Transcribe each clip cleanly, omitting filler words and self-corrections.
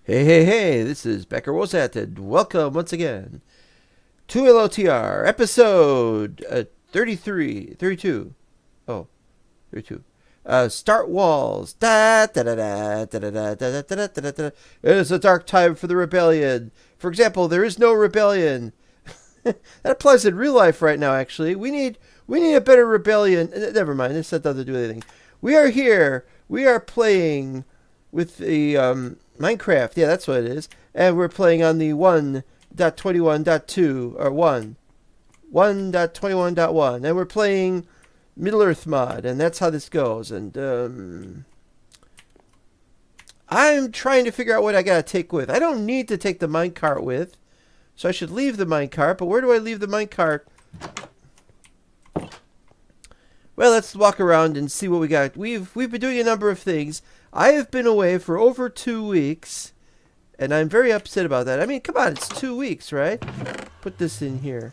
Hey, this is Becker Wozat, and welcome once again to LOTR, episode 33, 32. Oh, 32. Start walls. Da, da, da, da, da, da, da, da, da, da, da, da. It is a dark time for the rebellion. For example, there is no rebellion. That applies in real life right now, actually. We need a better rebellion. Never mind, this has nothing to do with anything. We are here. We are playing with the Minecraft. Yeah, that's what it is. And we're playing on the 1.21.2 or 1.21.1. And we're playing Middle Earth mod, and that's how this goes. And I'm trying to figure out what I gotta take with. I don't need to take the minecart with, so I should leave the minecart. But where do I leave the minecart? Well, let's walk around and see what we got. We've been doing a number of things. I have been away for over 2 weeks, and I'm very upset about that. I mean, come on, it's 2 weeks, right? Put this in here.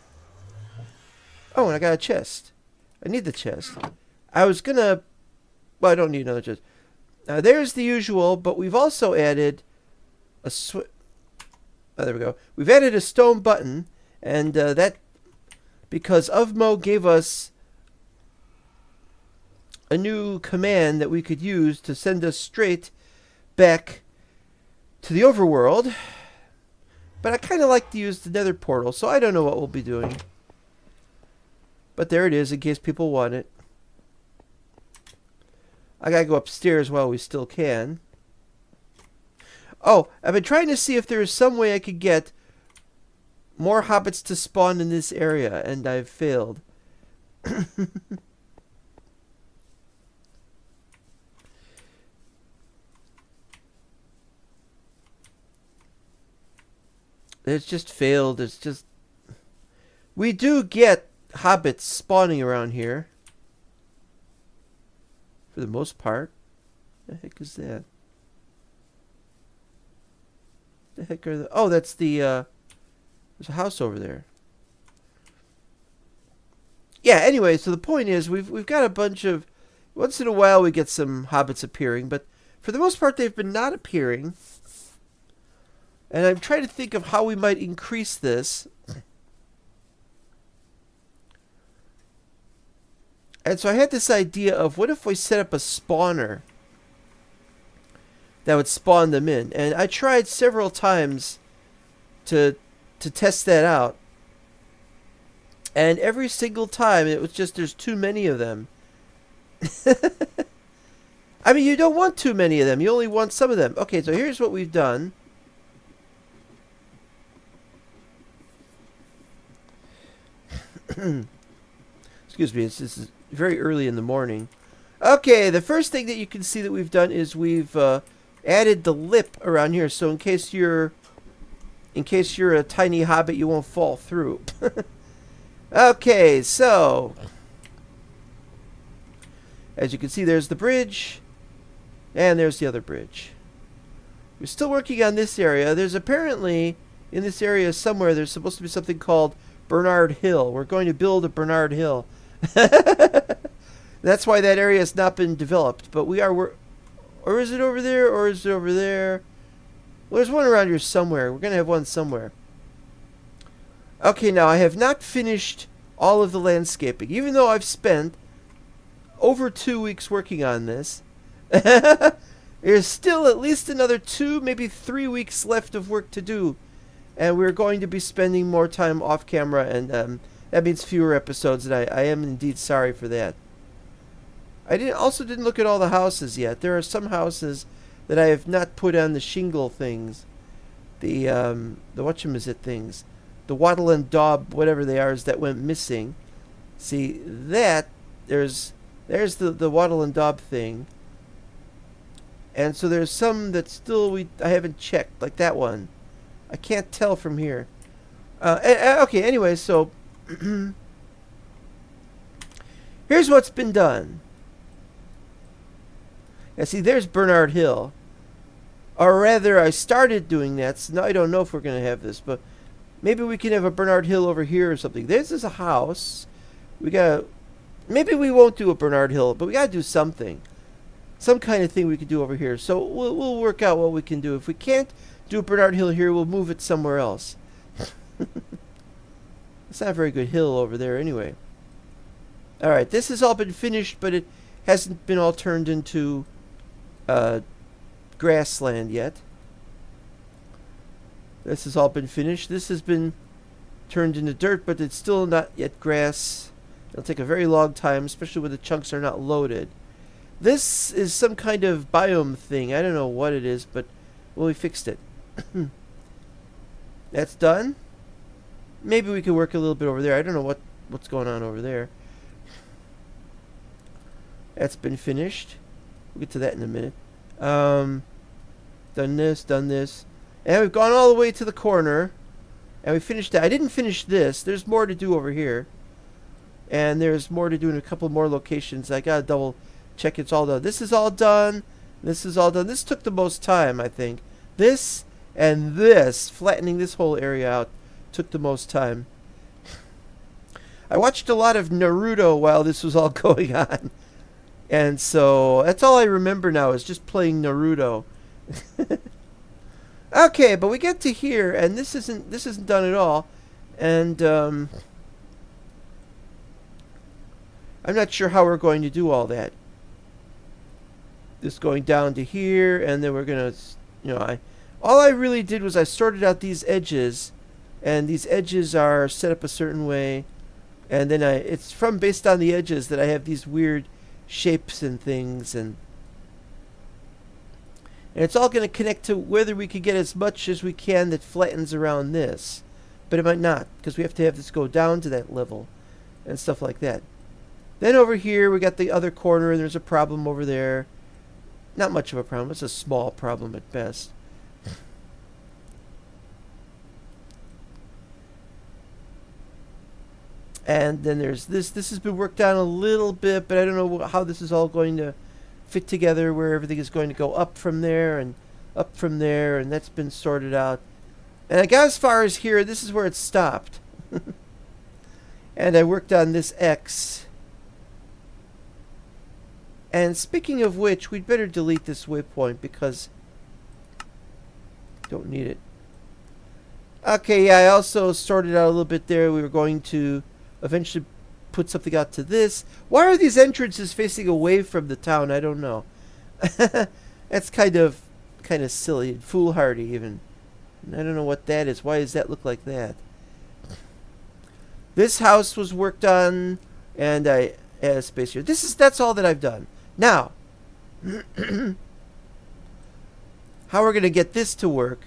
Oh, and I got a chest. I need the chest. I was gonna... Well, I don't need another chest. There's the usual, but we've also added a Oh, there we go. We've added a stone button, and that... Because Uvmo gave us a new command that we could use to send us straight back to the overworld. But I kind of like to use the nether portal, so I don't know what we'll be doing. But there it is, in case people want it. I gotta go upstairs while we still can. Oh, I've been trying to see if there is some way I could get more hobbits to spawn in this area, and I've failed. It's just failed. It's just... We do get hobbits spawning around here. For the most part. The heck is that? The heck are the... Oh, that's the... There's a house over there. Yeah, anyway, so the point is we've got a bunch of... Once in a while we get some hobbits appearing, but for the most part they've been not appearing. And I'm trying to think of how we might increase this. And so I had this idea of what if we set up a spawner that would spawn them in. And I tried several times to test that out. And every single time it was just there's too many of them. I mean, you don't want too many of them. You only want some of them. Okay, so here's what we've done. Excuse me, this is very early in the morning. Okay, the first thing that you can see that we've done is we've added the lip around here, so in case you're a tiny hobbit, you won't fall through. Okay, so as you can see, there's the bridge, and there's the other bridge. We're still working on this area. There's apparently in this area somewhere there's supposed to be something called Bernard Hill. We're going to build a Bernard Hill. That's why that area has not been developed. But we are... Or is it over there? Or is it over there? Well, there's one around here somewhere. We're going to have one somewhere. Okay, now I have not finished all of the landscaping. Even though I've spent over 2 weeks working on this. There's still at least another 2, maybe 3 weeks left of work to do. And we're going to be spending more time off camera, and that means fewer episodes, and I am indeed sorry for that. I didn't look at all the houses yet. There are some houses that I have not put on the shingle things. The whatchamazit things. The wattle and daub, whatever they are, that went missing. See, that, there's the wattle and daub thing. And so there's some that still I haven't checked, like that one. I can't tell from here. Okay, anyway, so here's what's been done. Now, see, there's Bernard Hill. Or rather, I started doing that, so now I don't know if we're going to have this, but maybe we can have a Bernard Hill over here or something. This is a house. Maybe we won't do a Bernard Hill, but we got to do something. Some kind of thing we could do over here. So we'll work out what we can do. If we can't do a Bernard Hill here, we'll move it somewhere else. It's not a very good hill over there anyway. Alright, this has all been finished, but it hasn't been all turned into grassland yet. This has all been finished. This has been turned into dirt, but it's still not yet grass. It'll take a very long time, especially when the chunks are not loaded. This is some kind of biome thing. I don't know what it is, but well, we fixed it. That's done. Maybe we could work a little bit over there. I don't know what's going on over there. That's been finished. We'll get to that in a minute. Done this. And we've gone all the way to the corner. And we finished that. I didn't finish this. There's more to do over here. And there's more to do in a couple more locations. I gotta double check it's all done. This is all done. This is all done. This took the most time, I think. This and this, flattening this whole area out, took the most time. I watched a lot of Naruto while this was all going on. And so that's all I remember now is just playing Naruto. Okay, but we get to here and this isn't done at all. And I'm not sure how we're going to do all that. This going down to here, and then we're gonna, all I really did was I sorted out these edges, and these edges are set up a certain way, and then it's from based on the edges that I have these weird shapes and things, and it's all going to connect to whether we could get as much as we can that flattens around this, but it might not, because we have to have this go down to that level, and stuff like that. Then over here we got the other corner, and there's a problem over there. Not much of a problem. It's a small problem at best. And then there's this. This has been worked on a little bit, but I don't know how this is all going to fit together, where everything is going to go up from there and up from there, and that's been sorted out. And I got as far as here. This is where it stopped. And I worked on this X. And speaking of which, we'd better delete this waypoint because don't need it. Okay, yeah, I also sorted out a little bit there. We were going to eventually put something out to this. Why are these entrances facing away from the town? I don't know. That's kind of silly and foolhardy even. I don't know what that is. Why does that look like that? This house was worked on, and I had a space here. That's all that I've done. Now, how we're going to get this to work?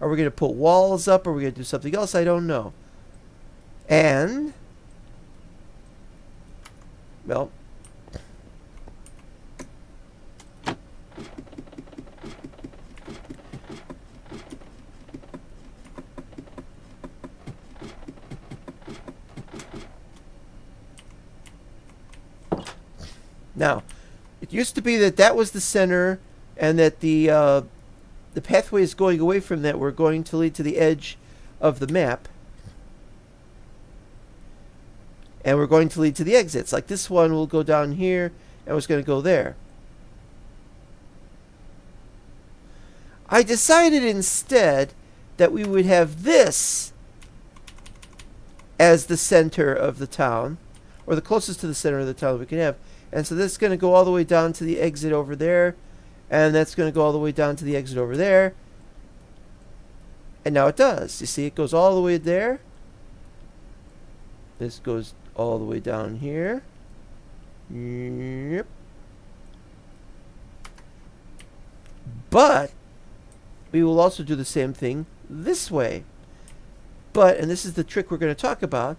Are we going to put walls up? Or are we going to do something else? I don't know. And, well, now, it used to be that was the center, and that the pathways going away from that were going to lead to the edge of the map. And we're going to lead to the exits. Like this one will go down here, and was going to go there. I decided instead that we would have this as the center of the town, or the closest to the center of the town we can have. And so this is going to go all the way down to the exit over there. And that's going to go all the way down to the exit over there. And now it does. You see, it goes all the way there. This goes all the way down here. Yep. But we will also do the same thing this way. But, and this is the trick we're going to talk about,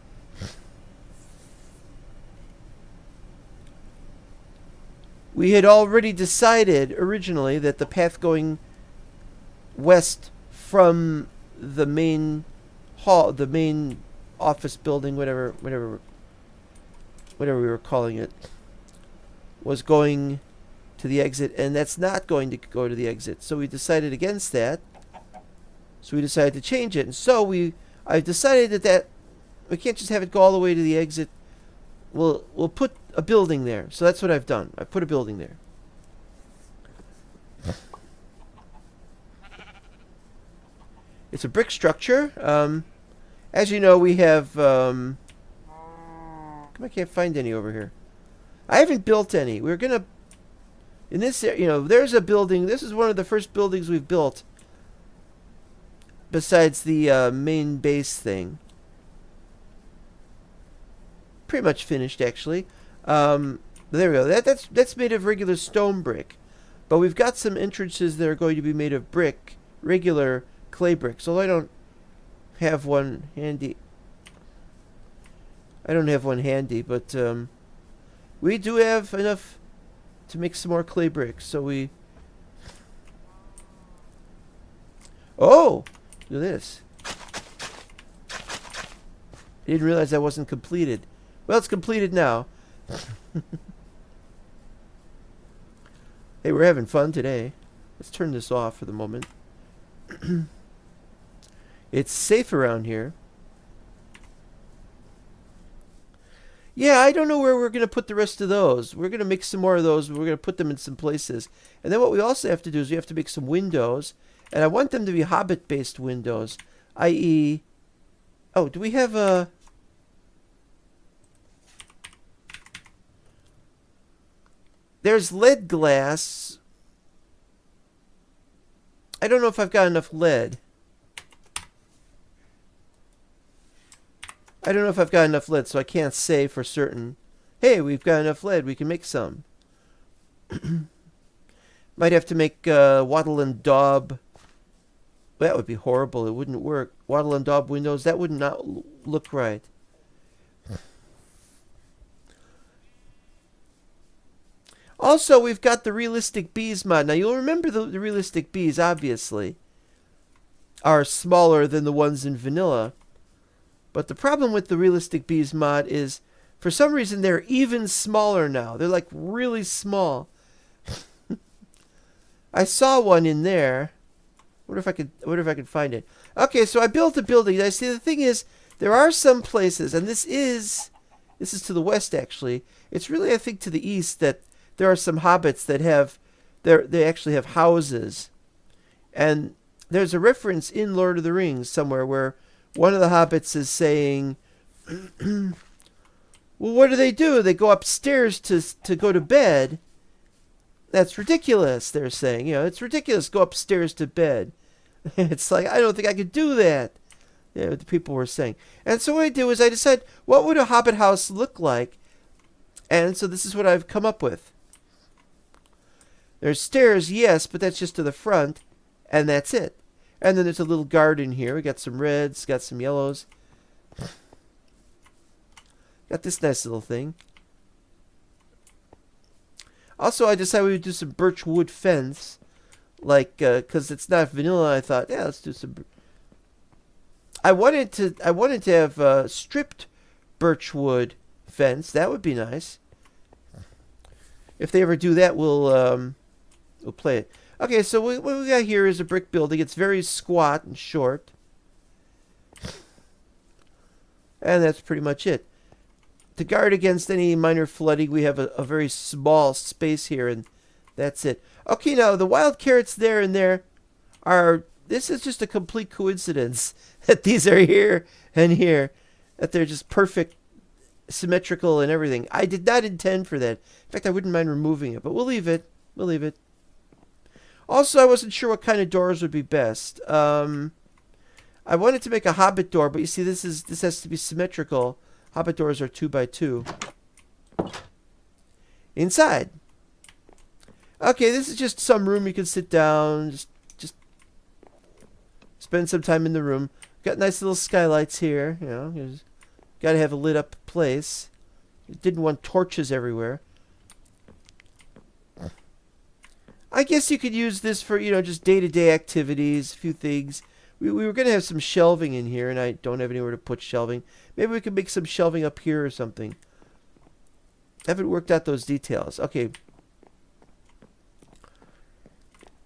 we had already decided originally that the path going west from the main hall, the main office building, whatever we were calling it, was going to the exit, and that's not going to go to the exit. So we decided against that. So we decided to change it. And so I decided that we can't just have it go all the way to the exit. We'll put a building there. So that's what I've done. I put a building there. It's a brick structure. As you know, we have... I can't find any over here. I haven't built any. We're going to... In this, there's a building. This is one of the first buildings we've built. Besides the main base thing. Pretty much finished, actually. There we go. That's made of regular stone brick. But we've got some entrances that are going to be made of brick. Regular clay brick. So I don't have one handy. But we do have enough to make some more clay bricks. So we... Oh! Look at this. I didn't realize that wasn't completed. Well, it's completed now. Hey, we're having fun today. Let's turn this off for the moment. It's safe around here. Yeah, I don't know where we're going to put the rest of those. We're going to make some more of those. We're going to put them in some places. And then what we also have to do is we have to make some windows. And I want them to be Hobbit-based windows. I.e. Oh, do we have a... There's lead glass. I don't know if I've got enough lead. So I can't say for certain. Hey, we've got enough lead. We can make some. Might have to make wattle and daub. That would be horrible. It wouldn't work. Wattle and daub windows. That would not look right. Also, we've got the Realistic Bees mod. Now, you'll remember the Realistic Bees, obviously, are smaller than the ones in vanilla. But the problem with the Realistic Bees mod is, for some reason, they're even smaller now. They're, like, really small. I saw one in there. Wonder if I could find it. Okay, so I built a building. I see the thing is, there are some places, and this is to the west, actually. It's really, I think, to the east that there are some hobbits that they actually have houses. And there's a reference in Lord of the Rings somewhere where one of the hobbits is saying, well, what do? They go upstairs to go to bed. That's ridiculous, they're saying. It's ridiculous, go upstairs to bed. It's like, I don't think I could do that. The people were saying. And so what I did was I decided, what would a hobbit house look like? And so this is what I've come up with. There's stairs, yes, but that's just to the front, and that's it. And then there's a little garden here. We got some reds, got some yellows. Got this nice little thing. Also, I decided we would do some birch wood fence, like, because it's not vanilla. I thought, yeah, let's do some. I wanted to have stripped birch wood fence. That would be nice. If they ever do that, we'll play it. Okay, so what we got here is a brick building. It's very squat and short. And that's pretty much it. To guard against any minor flooding, we have a very small space here, and that's it. Okay, now, the wild carrots there and there are... This is just a complete coincidence that these are here and here. That they're just perfect, symmetrical and everything. I did not intend for that. In fact, I wouldn't mind removing it, but we'll leave it. We'll leave it. Also, I wasn't sure what kind of doors would be best. I wanted to make a hobbit door, but you see, this has to be symmetrical. Hobbit doors are 2x2. Inside. Okay, this is just some room you can sit down, just spend some time in the room. Got nice little skylights here, you got to have a lit up place. You didn't want torches everywhere. I guess you could use this for, just day-to-day activities, a few things. We were going to have some shelving in here, and I don't have anywhere to put shelving. Maybe we could make some shelving up here or something. Haven't worked out those details. Okay.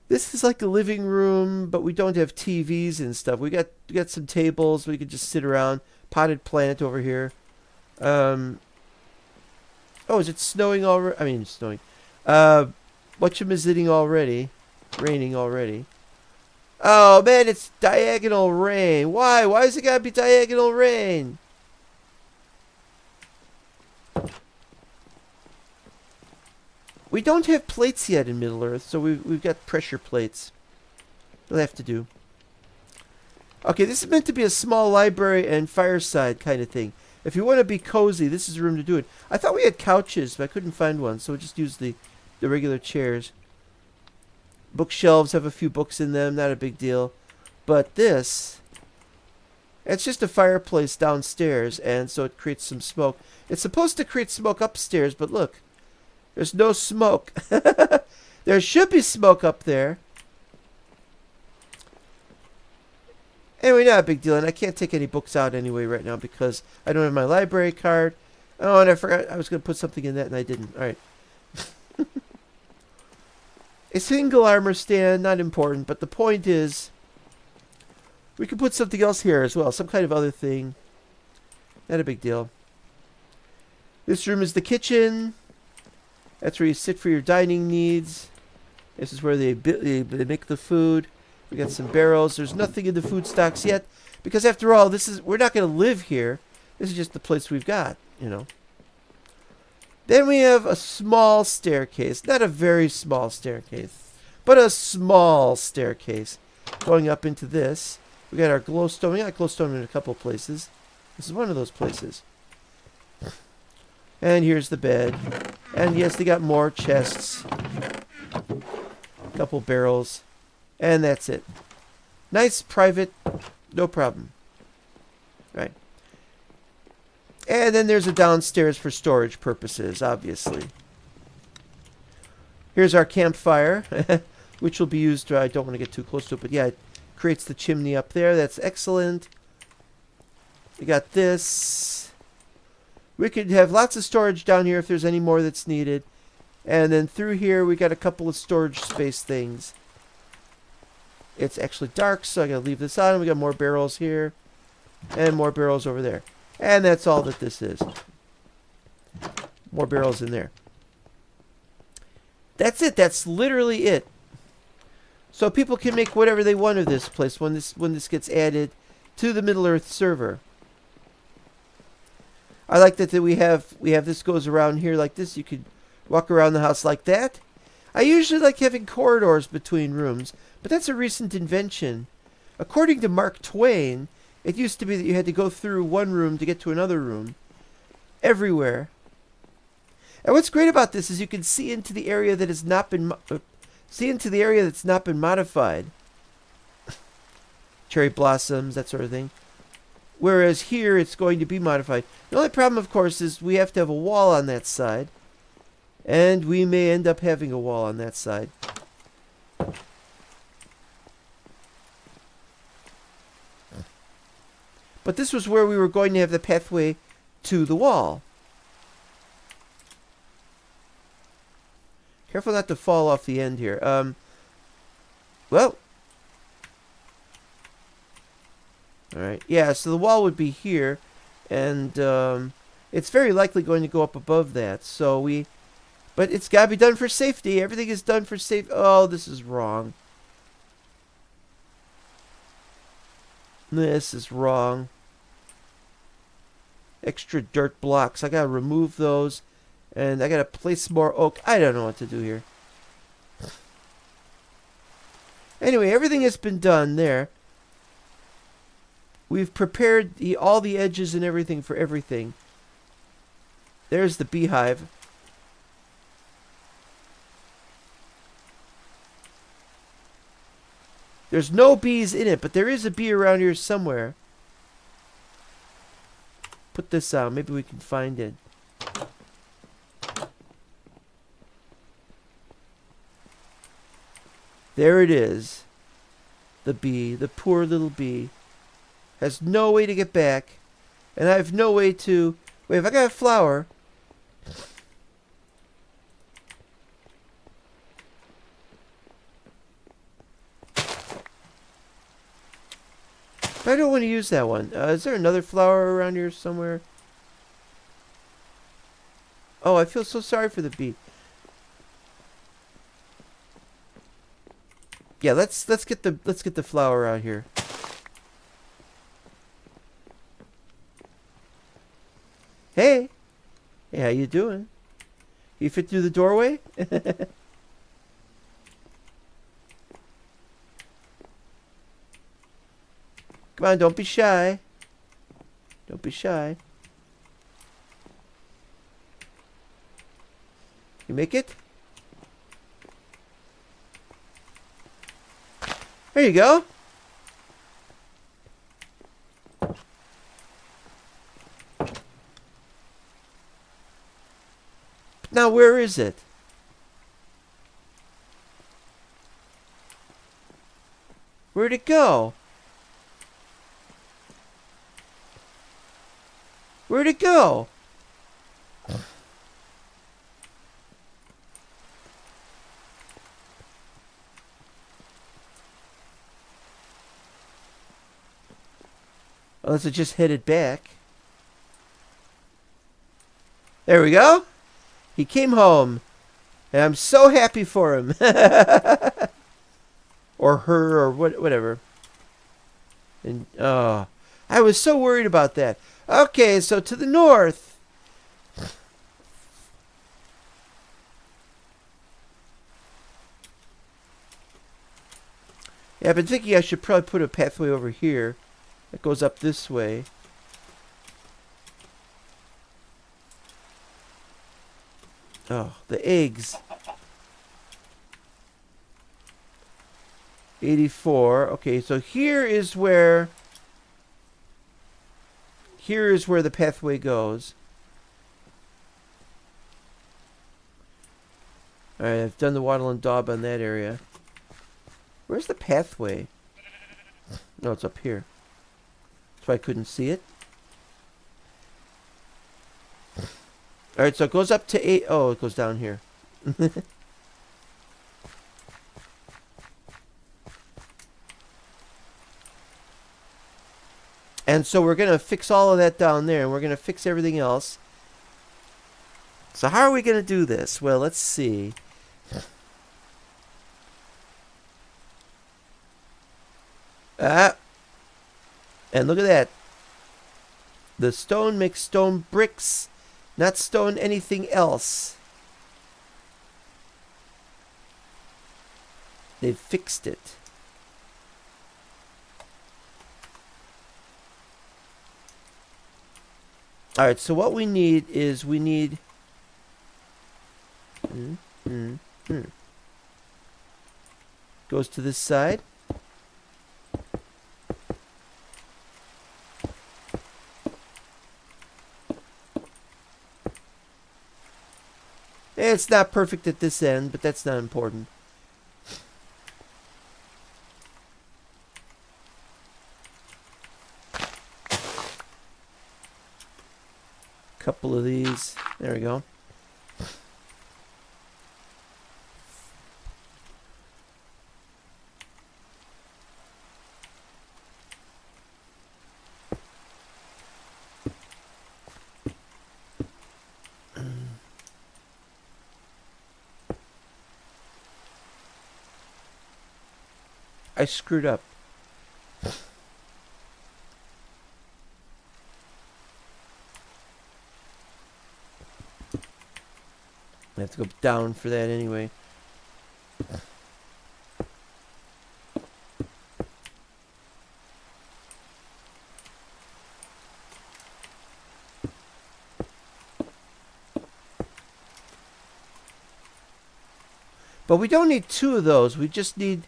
This is like a living room, but we don't have TVs and stuff. We got some tables. We could just sit around. Potted plant over here. Oh, is it snowing already? I mean, snowing. Whatchamazitting already. Raining already. Oh, man, it's diagonal rain. Why? Why is it got to be diagonal rain? We don't have plates yet in Middle-earth, so we've got pressure plates. We'll have to do. Okay, this is meant to be a small library and fireside kind of thing. If you want to be cozy, this is the room to do it. I thought we had couches, but I couldn't find one, so we'll just use the regular chairs. Bookshelves have a few books in them, not a big deal. But this, it's just a fireplace downstairs, and so it creates some smoke. It's supposed to create smoke upstairs, but look. There's no smoke. There should be smoke up there. Anyway, not a big deal. And I can't take any books out anyway right now because I don't have my library card. Oh, and I forgot I was going to put something in that and I didn't. All right. A single armor stand, not important. But the point is, we can put something else here as well. Some kind of other thing. Not a big deal. This room is the kitchen. That's where you sit for your dining needs. This is where they make the food. We got some barrels. There's nothing in the food stocks yet. Because after all, we're not going to live here. This is just the place we've got, you know. Then we have a small staircase. Not a very small staircase. But a small staircase. Going up into this. We got our glowstone. We got glowstone in a couple places. This is one of those places. And here's the bed. And yes, they got more chests. A couple barrels. And that's it. Nice, private, no problem. Right. And then there's a downstairs for storage purposes, obviously. Here's our campfire, which will be used, I don't want to get too close to it, but yeah, it creates the chimney up there. That's excellent. We got this. We could have lots of storage down here if there's any more that's needed. And then through here, we got a couple of storage space things. It's actually dark, so I gotta leave this on. We got more barrels here. And more barrels over there. And that's all that this is. More barrels in there. That's it. That's literally it. So people can make whatever they want of this place when this gets added to the Middle-earth server. I like that we have this goes around here like this. You could walk around the house like that. I usually like having corridors between rooms, but that's a recent invention. According to Mark Twain, it used to be that you had to go through one room to get to another room. Everywhere. And what's great about this is you can see into the area that has not been that's not been modified. Cherry blossoms, that sort of thing. Whereas here, it's going to be modified. The only problem, of course, is we have to have a wall on that side. And we may end up having a wall on that side. But this was where we were going to have the pathway to the wall. Careful not to fall off the end here. Well... Alright, yeah, so the wall would be here, and it's very likely going to go up above that, but it's got to be done for safety. Everything is done for safety. Oh, this is wrong. This is wrong. Extra dirt blocks. I got to remove those, and I got to place more oak. I don't know what to do here. Anyway, everything has been done there. We've prepared all the edges and everything for everything. There's the beehive. There's no bees in it, but there is a bee around here somewhere. Put this out. Maybe we can find it. There it is. The bee. The poor little bee. Has no way to get back. And I have no way to... Wait, if I got a flower... But I don't want to use that one. Is there another flower around here somewhere? Oh, I feel so sorry for the bee. Yeah, let's get the flower out here. Hey. Hey, how you doing? You fit through the doorway? Come on, don't be shy. Don't be shy. You make it? There you go. Now where is it? Where'd it go? Where'd it go? Unless it just headed back. There we go. He came home. And I'm so happy for him. Or her, or whatever. And, I was so worried about that. Okay, so to the north. Yeah, I've been thinking I should probably put a pathway over here that goes up this way. Oh, the eggs. 84. Okay, so here is where the pathway goes. Alright, I've done the wattle and daub on that area. Where's the pathway? No, it's up here. That's why I couldn't see it. Alright, so it goes up to 8. Oh, it goes down here. And so we're going to fix all of that down there, and we're going to fix everything else. So how are we going to do this? Well, let's see. And look at that. The stone makes stone bricks, not stone anything else. They've fixed it. Alright, so what we need is goes to this side. It's not perfect at this end, but that's not important. Couple of these. There we go. I screwed up. I have to go down for that anyway. But we don't need two of those. We just need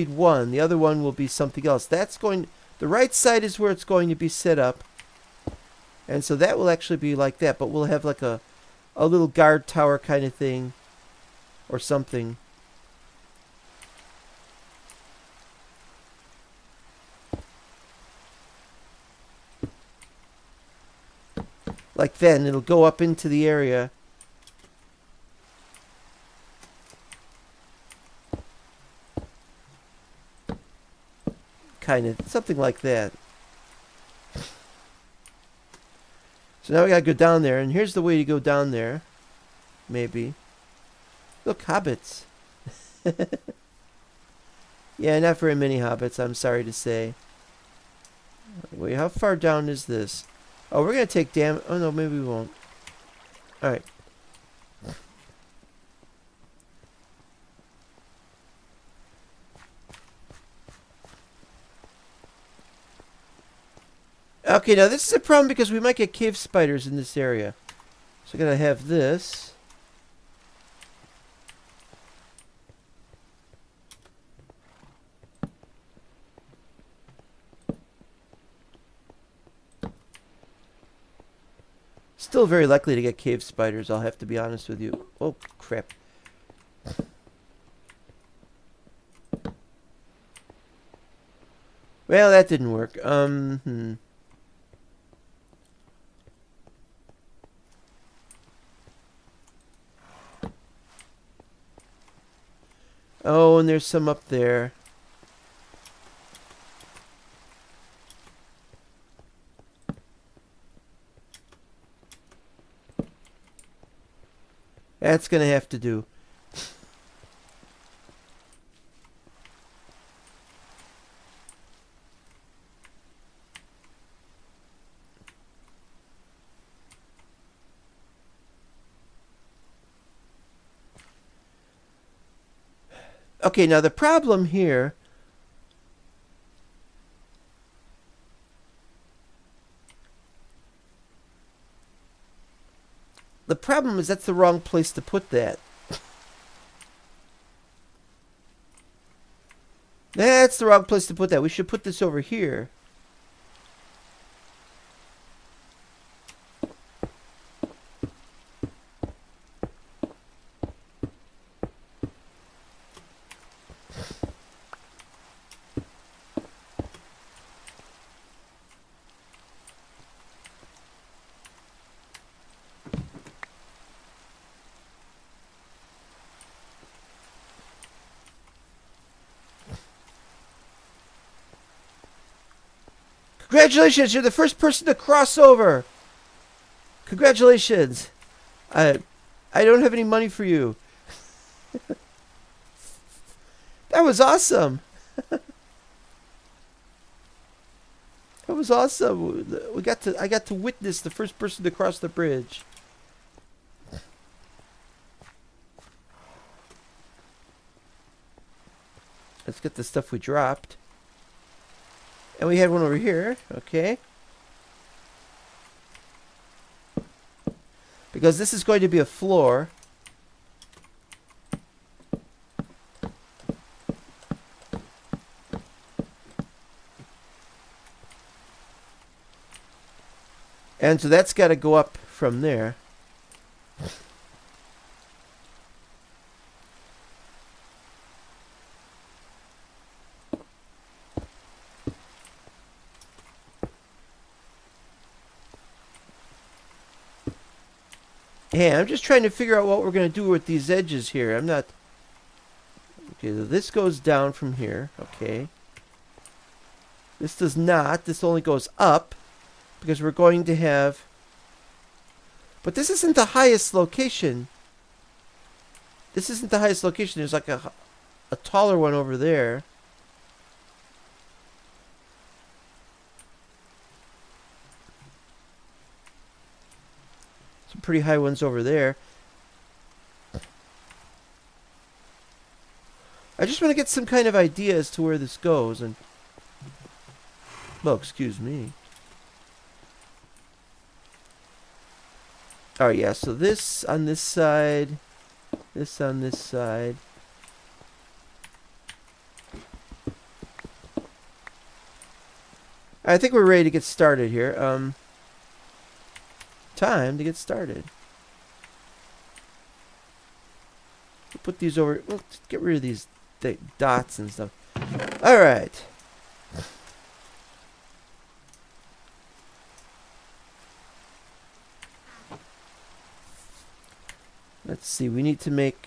one. The other one will be something else. That's going. The right side is where it's going to be set up, and so that will actually be like that. But we'll have like a little guard tower kind of thing, or something. Like then it'll go up into the area. Kind of something like that. So now we gotta go down there, and here's the way to go down there. Maybe. Look, hobbits. Yeah, not very many hobbits, I'm sorry to say. Wait, how far down is this? Oh, we're going to take damage. Oh, no, maybe we won't. Alright. Okay, now this is a problem because we might get cave spiders in this area. So I'm going to have this. Still very likely to get cave spiders, I'll have to be honest with you. Oh, crap. Well, that didn't work. Oh, and there's some up there. That's going to have to do. Okay, now the problem here... The problem is that's the wrong place to put that. That's the wrong place to put that. We should put this over here. Congratulations, you're the first person to cross over. Congratulations. I don't have any money for you. That was awesome. That was awesome. I got to witness the first person to cross the bridge. Let's get the stuff we dropped. And we had one over here, okay. Because this is going to be a floor. And so that's got to go up from there. Hey, I'm just trying to figure out what we're going to do with these edges here. I'm not... Okay, so this goes down from here. Okay. This does not. This only goes up. Because we're going to have... But this isn't the highest location. This isn't the highest location. There's like a taller one over there. Some pretty high ones over there. I just want to get some kind of idea as to where this goes. And well, excuse me. Oh yeah, so this on this side, this on this side. I think we're ready to get started here. Time to get started. We'll put these over. We'll get rid of these dots and stuff. All right. Let's see. We need to make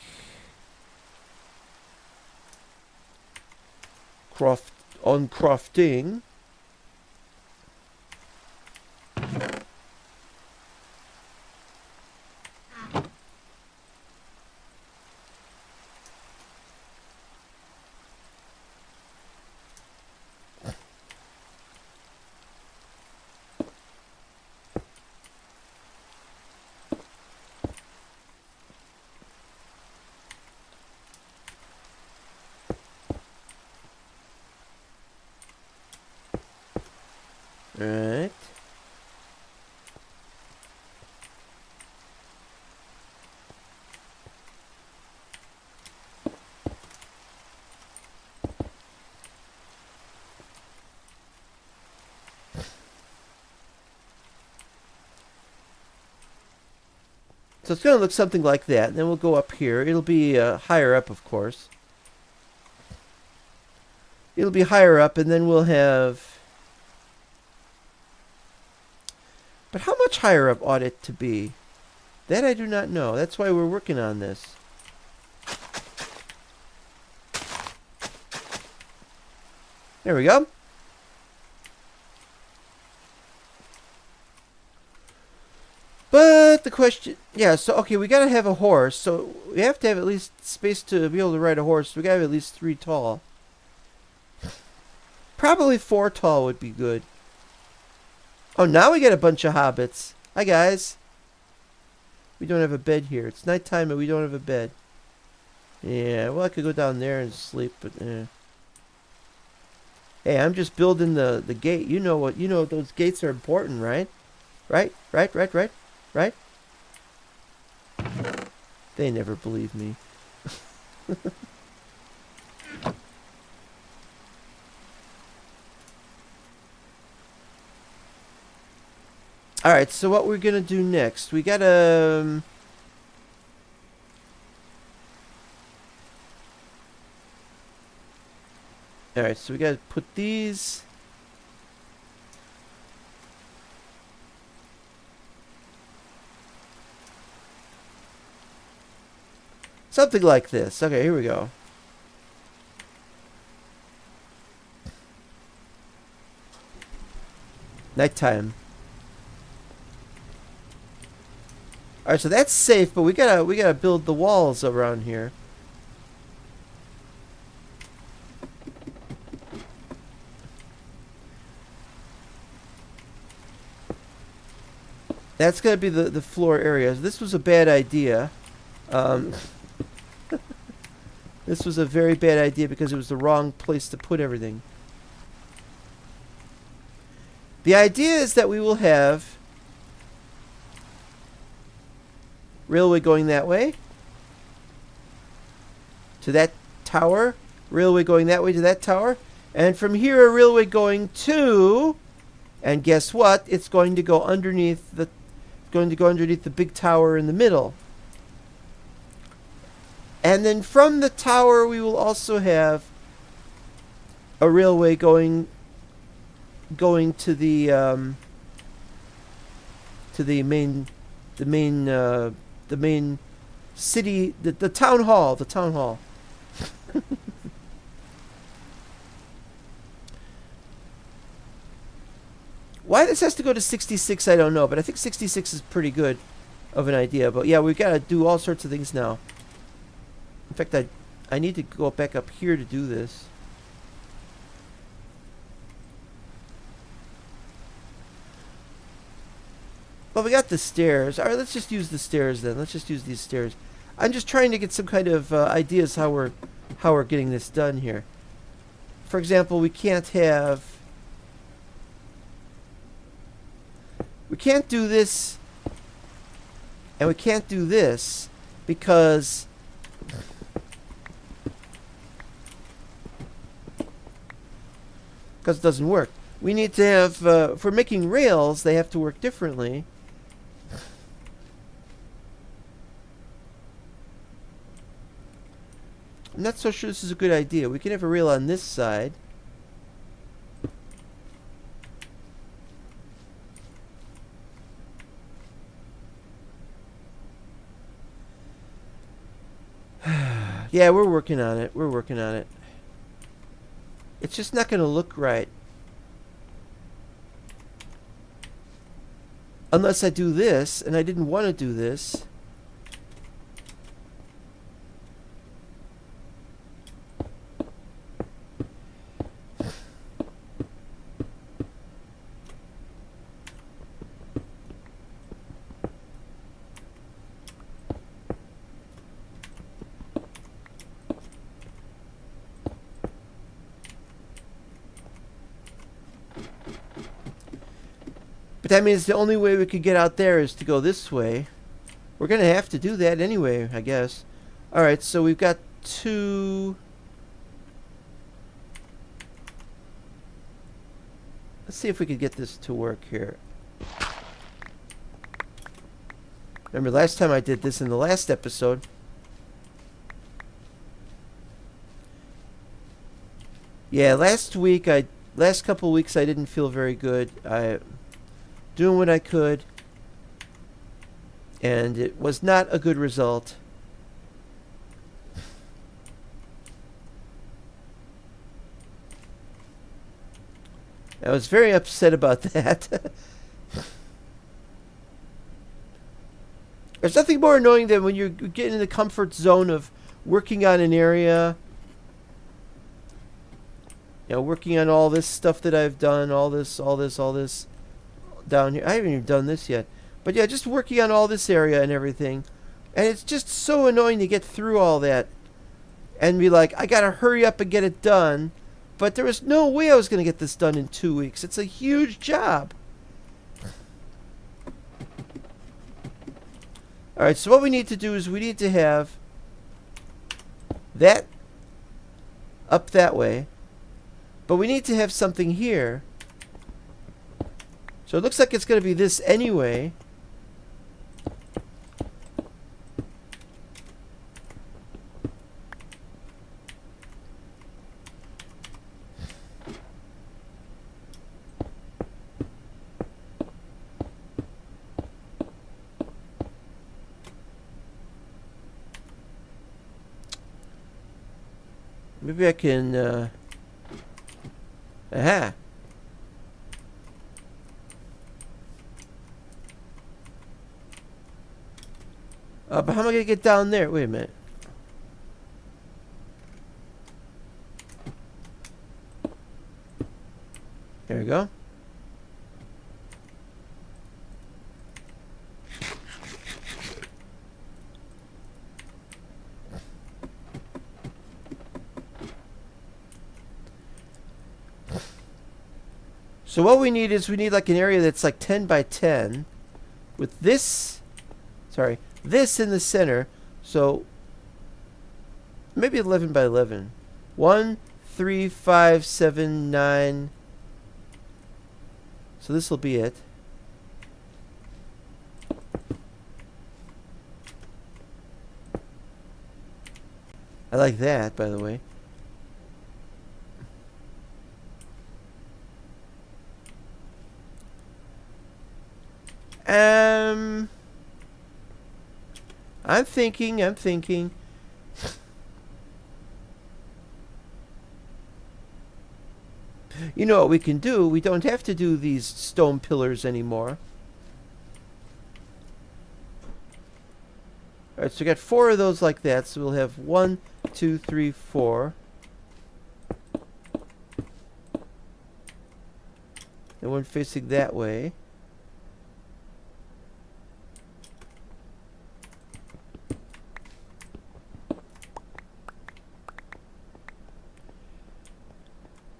crafting. Alright. So it's going to look something like that. And then we'll go up here. It'll be higher up, of course. It'll be higher up, and then we'll have... But how much higher up ought it to be? That I do not know. That's why we're working on this. There we go. But the question... Yeah, so, okay, we gotta have a horse. So we have to have at least space to be able to ride a horse. We gotta have at least 3 tall. Probably 4 tall would be good. Oh, now we get a bunch of hobbits. Hi, guys. We don't have a bed here. It's nighttime and we don't have a bed. Yeah, well, I could go down there and sleep, but hey, I'm just building the gate. You know what? You know those gates are important, right? Right? Right? They never believe me. Alright, so what we're gonna do next, we gotta... Alright, so we gotta put these... Something like this. Okay, here we go. Nighttime. Alright, so that's safe, but we gotta build the walls around here. That's gonna be the floor areas. This was a bad idea. This was a very bad idea because it was the wrong place to put everything. The idea is that we will have railway going that way to that tower, railway going that way to that tower, and from here a railway going to, and guess what? It's going to go underneath the big tower in the middle. And then from the tower we will also have a railway going to the main city, the town hall. Why this has to go to 66, I don't know, but I think 66 is pretty good of an idea. But yeah, we've got to do all sorts of things now. In fact, I need to go back up here to do this. Well, we got the stairs. All right, let's just use the stairs then. Let's just use these stairs. I'm just trying to get some kind of ideas how we're getting this done here. For example, we can't do this, and we can't do this because it doesn't work. We need to have, for making rails, they have to work differently. I'm not so sure this is a good idea. We can have a rail on this side. Yeah, we're working on it. It's just not going to look right. Unless I do this, and I didn't want to do this. that means the only way we could get out there is to go this way. We're going to have to do that anyway, I guess. Alright, so we've got 2... Let's see if we could get this to work here. Remember last time I did this in the last episode. Yeah, last couple weeks I didn't feel very good. I doing what I could, and it was not a good result. I was very upset about that. There's nothing more annoying than when you get in the comfort zone of working on an area. You know, working on all this stuff that I've done, all this down here. I haven't even done this yet. But yeah, just working on all this area and everything. And it's just so annoying to get through all that and be like, I gotta hurry up and get it done. But there was no way I was gonna get this done in 2 weeks. It's a huge job. Alright, so what we need to do is we need to have that up that way. But we need to have something here. So it looks like it's going to be this anyway. Maybe I can... Aha! But how am I going to get down there? Wait a minute. There we go. So what we need is we need like an area that's like 10 by 10 with this, this in the center. So maybe 11 by 11. 1, 3, 5, 7, 9. So this will be it. I like that, by the way. I'm thinking. You know what we can do? We don't have to do these stone pillars anymore. Alright, so we got 4 of those like that. So we'll have 1, 2, 3, 4. And one facing that way.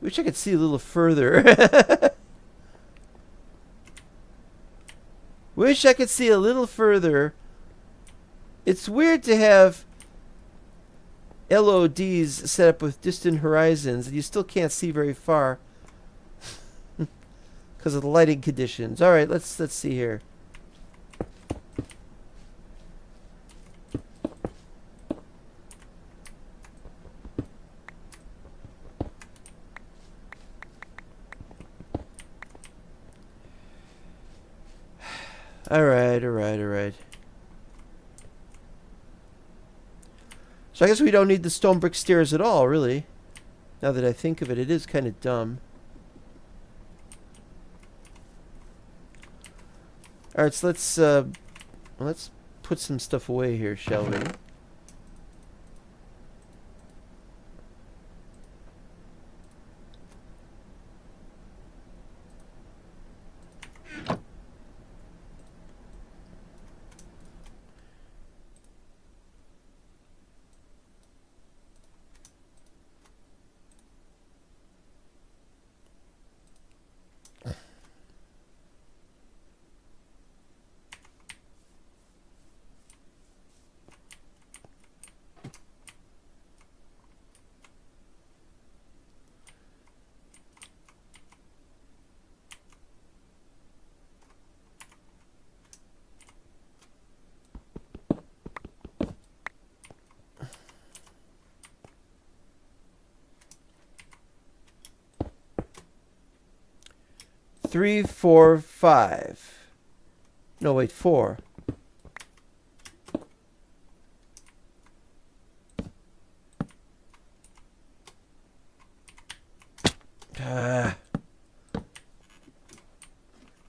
Wish I could see a little further. Wish I could see a little further. It's weird to have LODs set up with distant horizons and you still can't see very far because of the lighting conditions. All right, let's see here. All right. So I guess we don't need the stone brick stairs at all, really. Now that I think of it, it is kind of dumb. All right, so let's put some stuff away here, shall we? 3, 4, 5. No, wait, 4.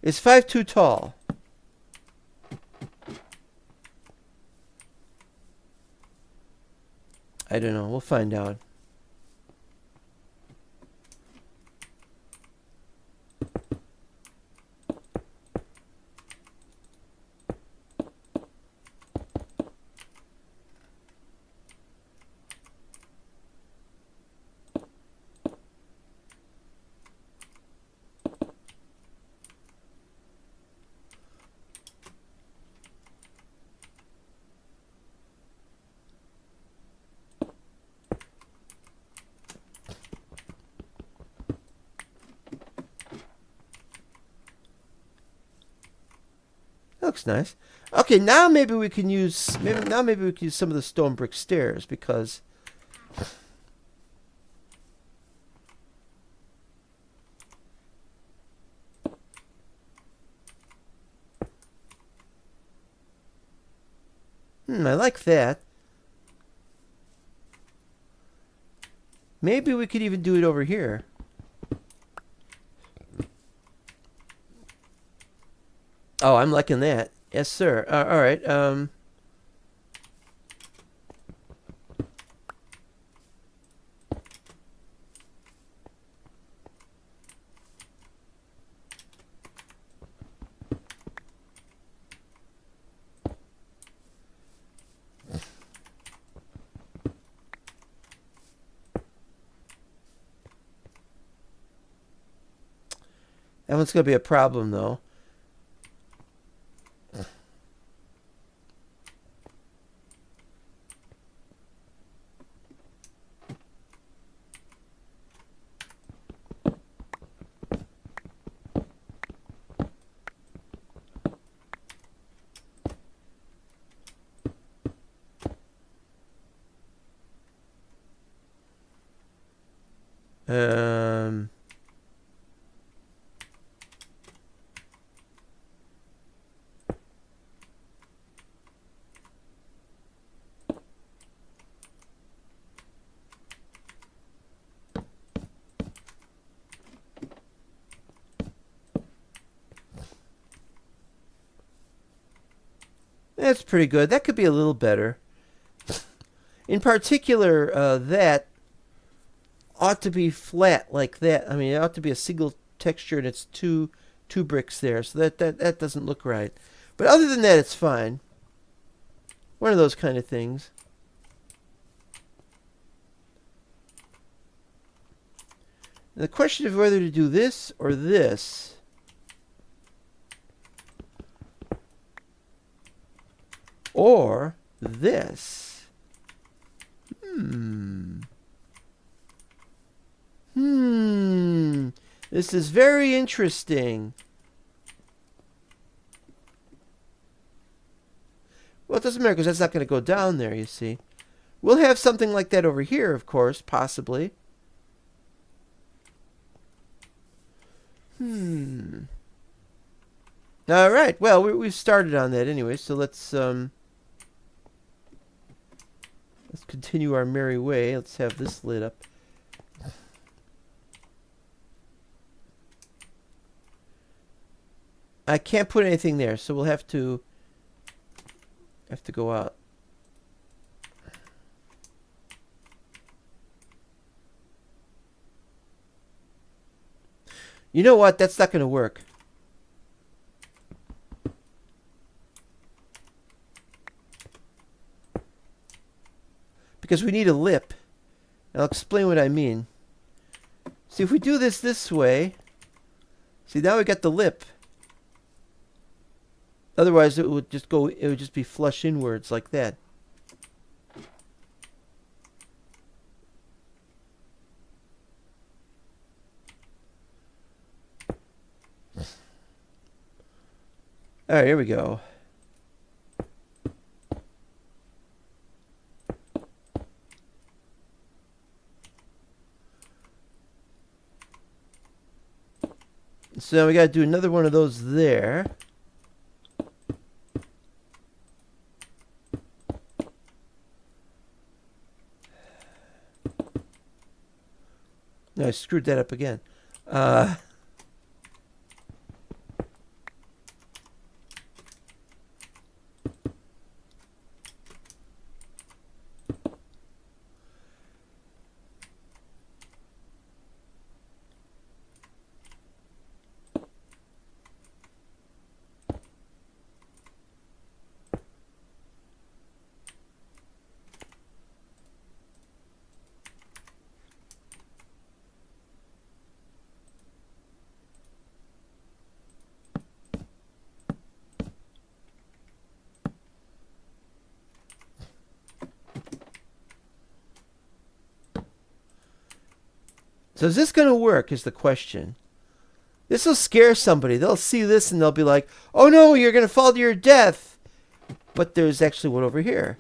Is 5 too tall? I don't know. We'll find out. Looks nice. Okay, now maybe we can use some of the stone brick stairs because I like that. Maybe we could even do it over here. Oh, I'm liking that. Yes, sir. All right. That one's going to be a problem, though. That's pretty good. That could be a little better. In particular, that ought to be flat like that. I mean, it ought to be a single texture, and it's two bricks there, so that doesn't look right. But other than that, it's fine. One of those kind of things. The question of whether to do this or this. Or this. This is very interesting. Well, it doesn't matter because that's not going to go down there, you see. We'll have something like that over here, of course, possibly. All right. Well, we've started on that anyway, so let's continue our merry way. Let's have this lit up. I can't put anything there, so we'll have to go out. You know what? That's not going to work. Because we need a lip. And I'll explain what I mean. See, if we do this way, see, now we got the lip. Otherwise, it would just be flush inwards like that. All right, here we go. So now we got to do another one of those there. No, I screwed that up again. So is this going to work is the question. This will scare somebody. They'll see this and they'll be like, oh no, you're going to fall to your death. But there's actually one over here.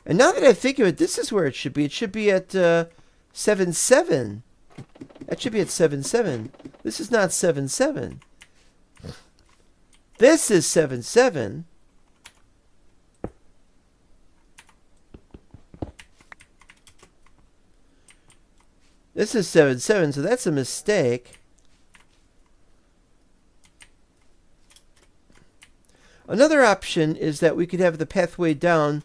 And now that I think of it, this is where it should be. It should be at 7-7. That should be at 7-7. This is not 7-7. This is 7-7. This is 7-7, so that's a mistake. Another option is that we could have the pathway down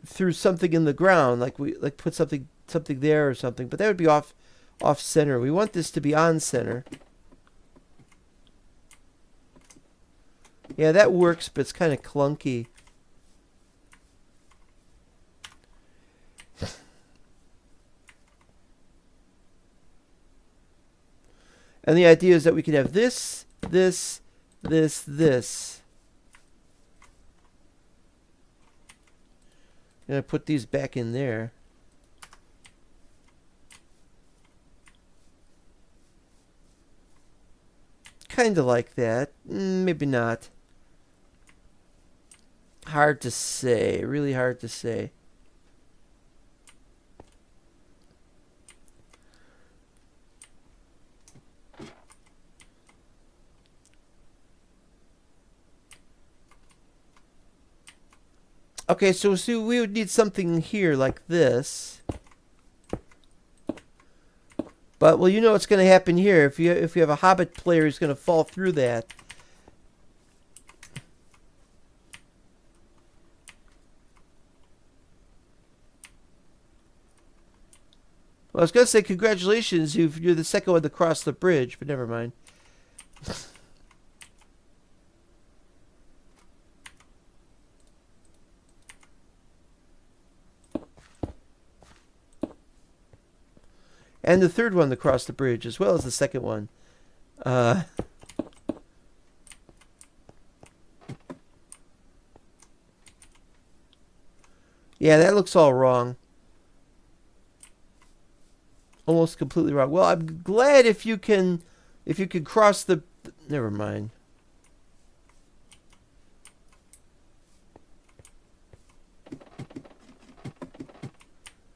through something in the ground, like put something there or something, but that would be off center. We want this to be on center. Yeah, that works, but it's kind of clunky. And the idea is that we could have this. I'm going to put these back in there. Kind of like that. Maybe not. Hard to say. Really hard to say. Okay, so see, we would need something here like this. But well, you know what's going to happen here. If you have a Hobbit player who's going to fall through that. Well, I was going to say congratulations, you're the second one to cross the bridge, but never mind. And the third one to cross the bridge, as well as the second one. Yeah, that looks all wrong. Almost completely wrong. Well, I'm glad if you can cross the... Never mind.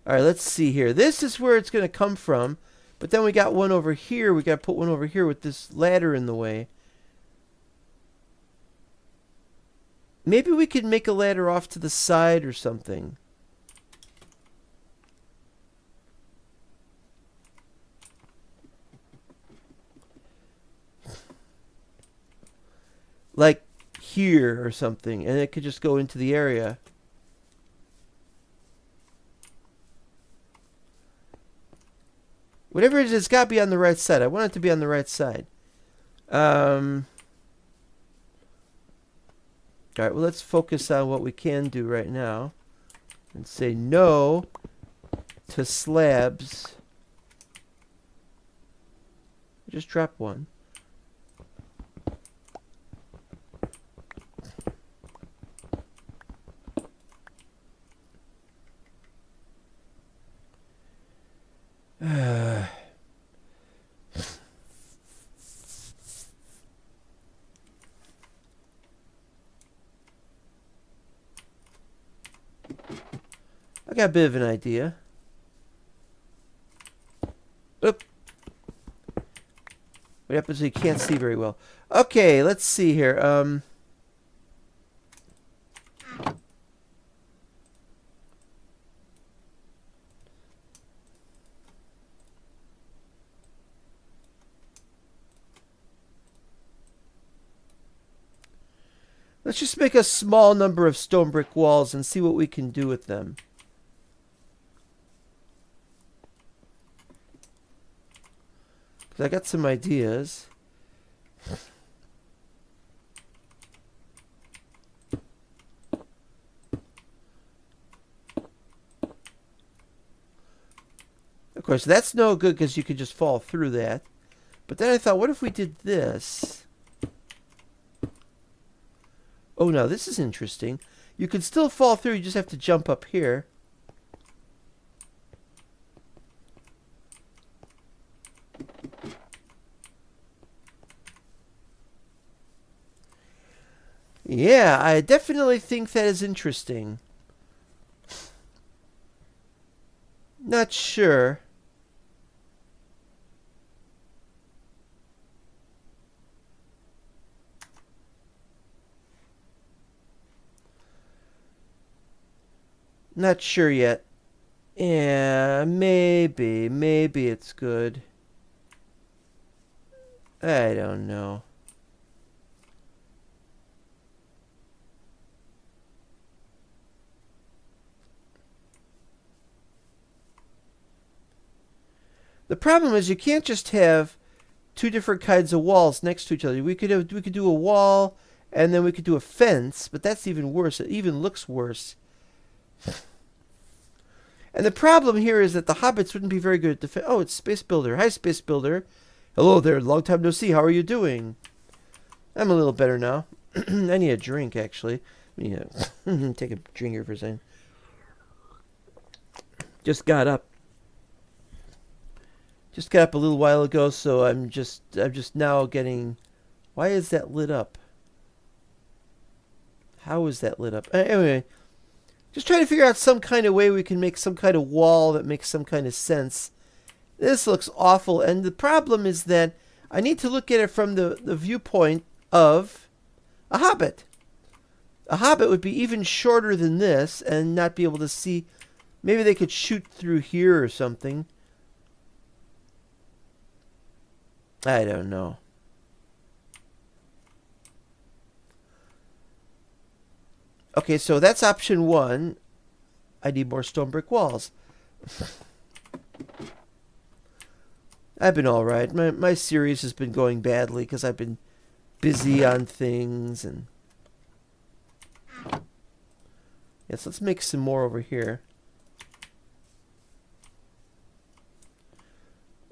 All right, let's see here. This is where it's going to come from. But then we got one over here. We got to put one over here with this ladder in the way. Maybe we could make a ladder off to the side or something. Like here or something. And it could just go into the area. Whatever it is, it's got to be on the right side. I want it to be on the right side. All right, well, let's focus on what we can do right now. And say no to slabs. Just drop one. I got a bit of an idea. Oop. What happens when you can't see very well? Okay, let's see here. Let's just make a small number of stone brick walls and see what we can do with them. Because I got some ideas. Of course, that's no good because you could just fall through that. But then I thought, what if we did this? Oh, no, this is interesting. You can still fall through, you just have to jump up here. Yeah, I definitely think that is interesting. Not sure. Not sure yet. Yeah, maybe it's good. I don't know. The problem is you can't just have two different kinds of walls next to each other. We could do a wall and then we could do a fence, but that's even worse. It even looks worse. And the problem here is that the hobbits wouldn't be very good at defense. Oh, it's Space Builder. Hi, Space Builder. Hello there. Long time no see. How are you doing? I'm a little better now. I need a drink, actually. Yeah, take a drink here for a second. Just got up. Just got up a little while ago, so I'm just now getting. Why is that lit up? How is that lit up? Anyway. Just trying to figure out some kind of way we can make some kind of wall that makes some kind of sense. This looks awful, and the problem is that I need to look at it from the viewpoint of a hobbit. A hobbit would be even shorter than this and not be able to see. Maybe they could shoot through here or something. I don't know. Okay, so that's option one. I need more stone brick walls. I've been all right. My series has been going badly because I've been busy on things. And yes, let's make some more over here.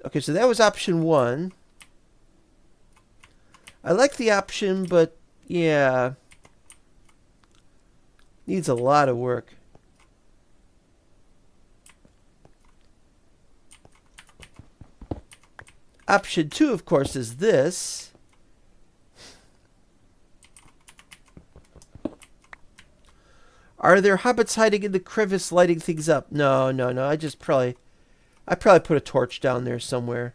Okay, so that was option one. I like the option, but yeah. Needs a lot of work. Option two, of course, is this. Are there hobbits hiding in the crevice lighting things up? No. I probably put a torch down there somewhere.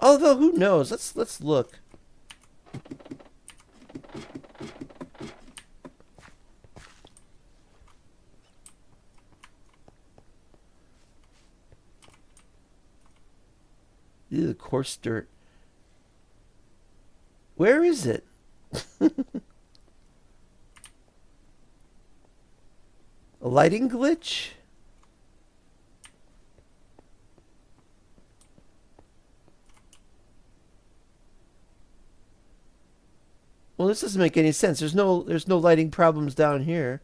Although, who knows? Let's look. Ew, coarse dirt. Where is it? A lighting glitch? Well, this doesn't make any sense. There's no lighting problems down here.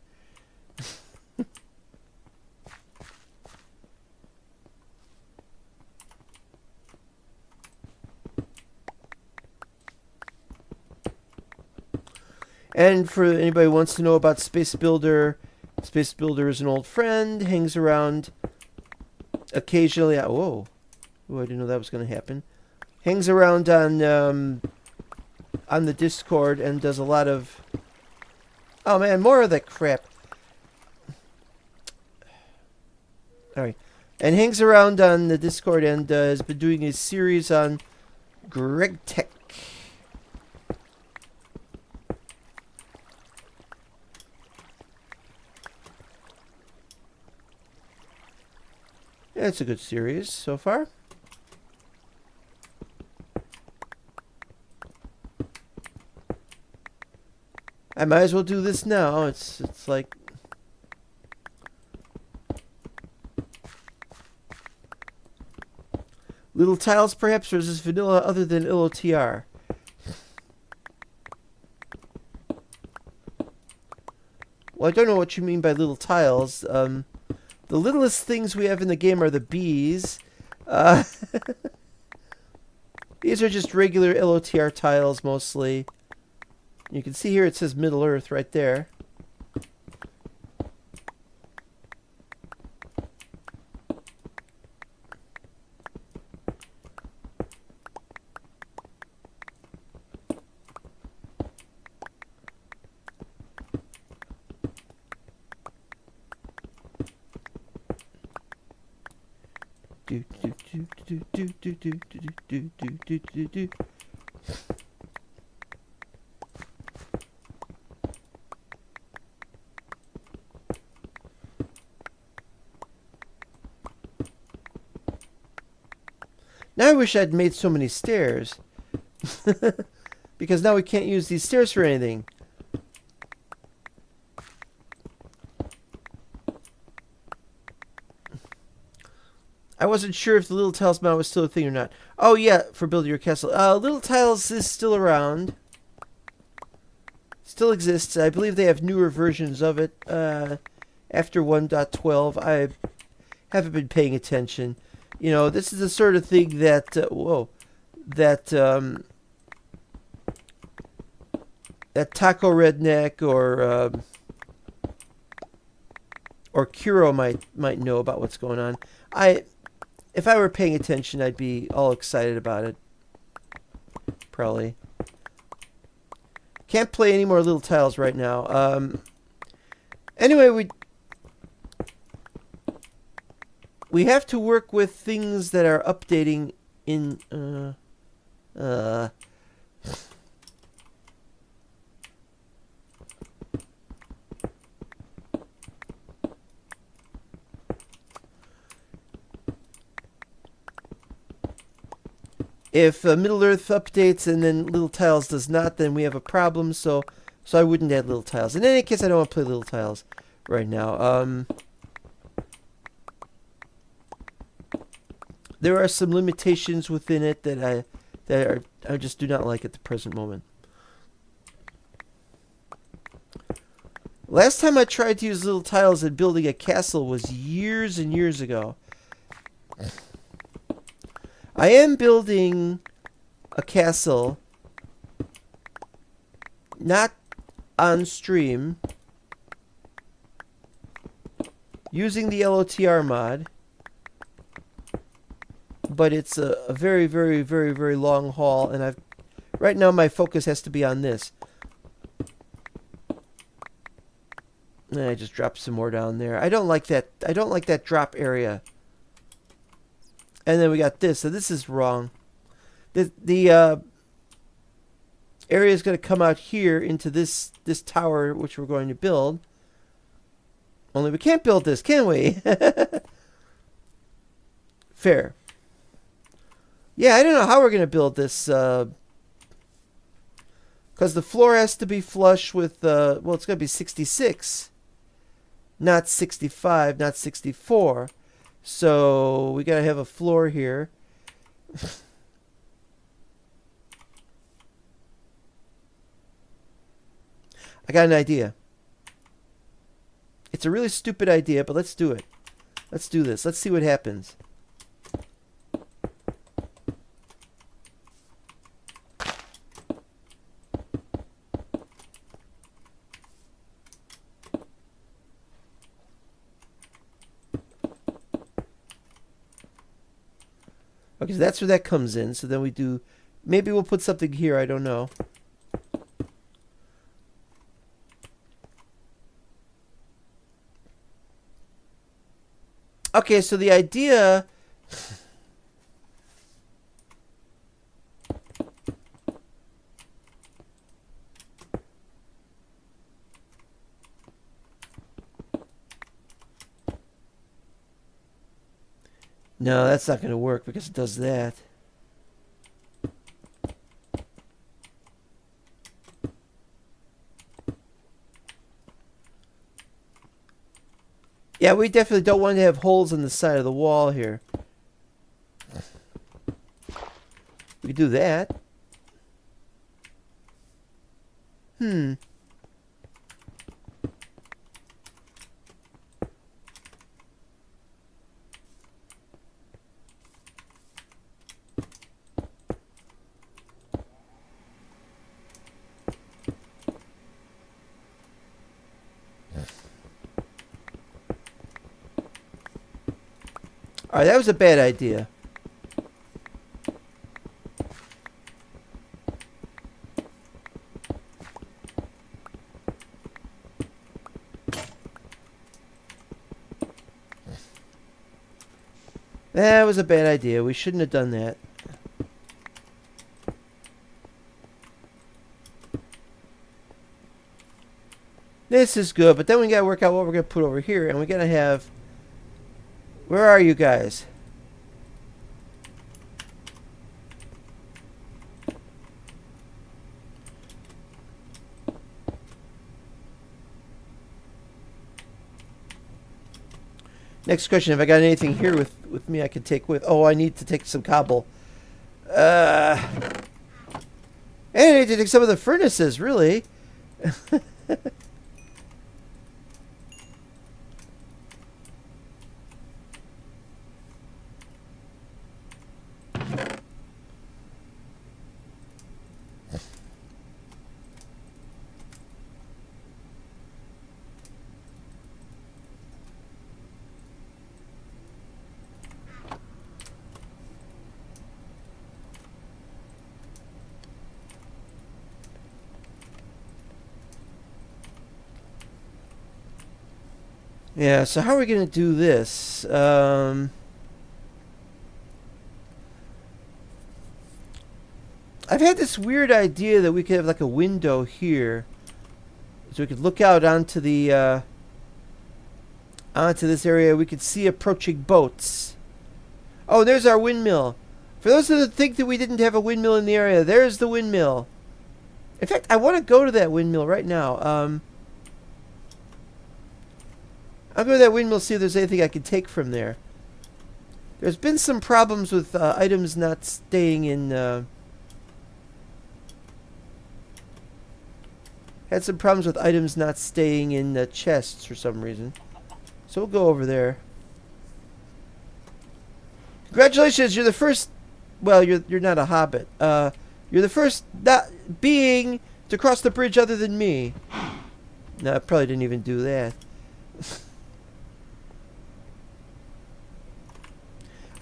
And for anybody who wants to know about Space Builder is an old friend, hangs around occasionally. Whoa. Oh, I didn't know that was going to happen. Hangs around on the Discord and does a lot of Oh man, more of that crap. Alright. And hangs around on the Discord and has been doing a series on Greg Tech. Yeah, it's a good series so far. I might as well do this now. It's like little tiles, perhaps, or is this vanilla other than LOTR? Well, I don't know what you mean by little tiles. The littlest things we have in the game are the bees. These are just regular LOTR tiles, mostly. You can see here it says Middle Earth right there. Do do do do do do do do do do do do. Now I wish I'd made so many stairs. Because now we can't use these stairs for anything. I wasn't sure if the Little Tiles mod was still a thing or not. Oh yeah, for building your castle. Little Tiles is still around. Still exists. I believe they have newer versions of it. After 1.12. I haven't been paying attention. You know, this is the sort of thing that that Taco Redneck or Kuro might know about what's going on. If I were paying attention, I'd be all excited about it. Probably. Can't play any more Little Tiles right now. Anyway, we have to work with things that are updating in if Middle Earth updates and then Little Tiles does not, then we have a problem. So I wouldn't add Little Tiles. In any case, I don't want to play Little Tiles right now. There are some limitations within it that I just do not like at the present moment. Last time I tried to use Little Tiles in building a castle was years and years ago. I am building a castle, not on stream, using the LOTR mod, but it's a very, very, very, very long haul, and right now my focus has to be on this. And I just dropped some more down there. I don't like that. I don't like that drop area. And then we got this. So this is wrong. The area is going to come out here into this tower, which we're going to build. Only we can't build this, can we? Fair. Yeah, I don't know how we're going to build this. Because the floor has to be flush with, well, it's going to be 66. Not 65, not 64. So we got to have a floor here. I got an idea. It's a really stupid idea, but let's do it. Let's do this. Let's see what happens. Okay, so that's where that comes in. So then we do... Maybe we'll put something here. I don't know. Okay, so the idea... No, that's not going to work because it does that. Yeah, we definitely don't want to have holes in the side of the wall here. We could do that. Alright, that was a bad idea. That was a bad idea. We shouldn't have done that. This is good, but then we gotta work out what we're gonna put over here, and we're gonna have... Where are you guys? Next question, have I got anything here with me I can take with... Oh, I need to take some cobble. And I need to take some of the furnaces, really. Yeah, so how are we going to do this? I've had this weird idea that we could have like a window here. So we could look out onto the onto this area. We could see approaching boats. Oh, there's our windmill. For those that think that we didn't have a windmill in the area, there's the windmill. In fact, I want to go to that windmill right now. I'll go to that windmill, see if there's anything I can take from there. There's been some problems with items not staying in... had some problems with items not staying in the chests for some reason. So we'll go over there. Congratulations, you're the first... Well, you're not a hobbit. You're the first being to cross the bridge other than me. No, I probably didn't even do that.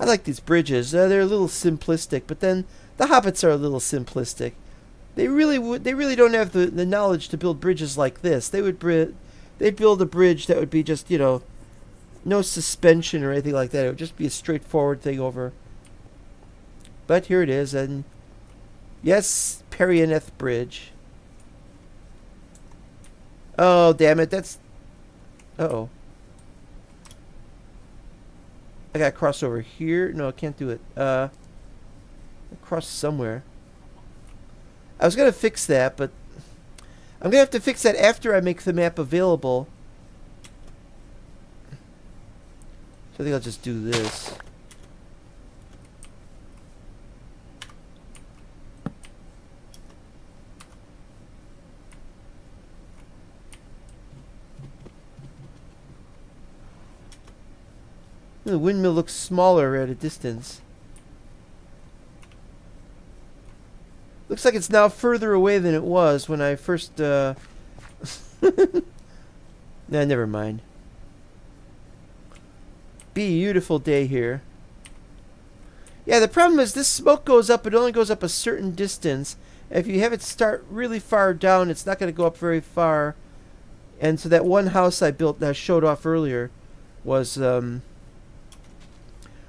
I like these bridges. They're a little simplistic, but then the hobbits are a little simplistic. They really don't have the knowledge to build bridges like this. They'd build a bridge that would be just, you know, no suspension or anything like that. It would just be a straightforward thing over. But here it is, and yes, Perianeth Bridge. Oh, damn it, that's... Uh-oh. I gotta cross over here. No, I can't do it. Cross somewhere. I was gonna fix that, but I'm gonna have to fix that after I make the map available. So I think I'll just do this. The windmill looks smaller at a distance. Looks like it's now further away than it was when I first, Nah, never mind. Beautiful day here. Yeah, the problem is this smoke goes up, it only goes up a certain distance. If you have it start really far down, it's not going to go up very far. And so that one house I built that I showed off earlier was,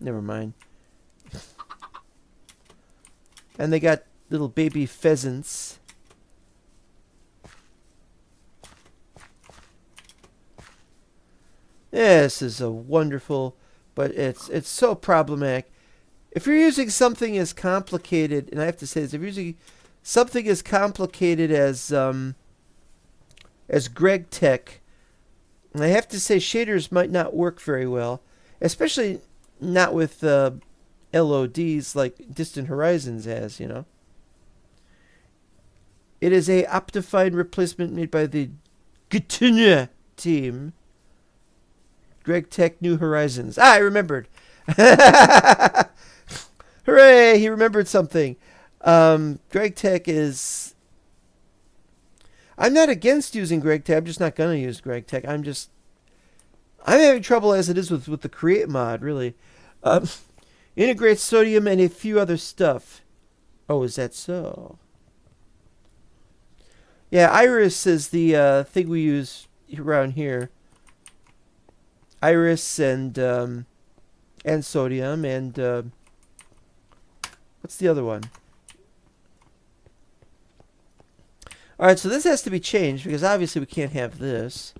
Never mind. And they got little baby pheasants. This is a wonderful, but it's so problematic. If you're using something as complicated, and I have to say this, if you're using something as complicated as Greg Tech, I have to say shaders might not work very well, especially not with LODs like Distant Horizons has, you know. It is a optified replacement made by the Gatinia team. Greg Tech New Horizons. I remembered. Hooray! He remembered something. Greg Tech is... I'm not against using Greg Tech. I'm just not going to use Greg Tech. I'm having trouble as it is with the Create mod, really. Integrates sodium and a few other stuff. Oh, is that so? Yeah, Iris is the thing we use around here. Iris and sodium and what's the other one? All right, so this has to be changed because obviously we can't have this.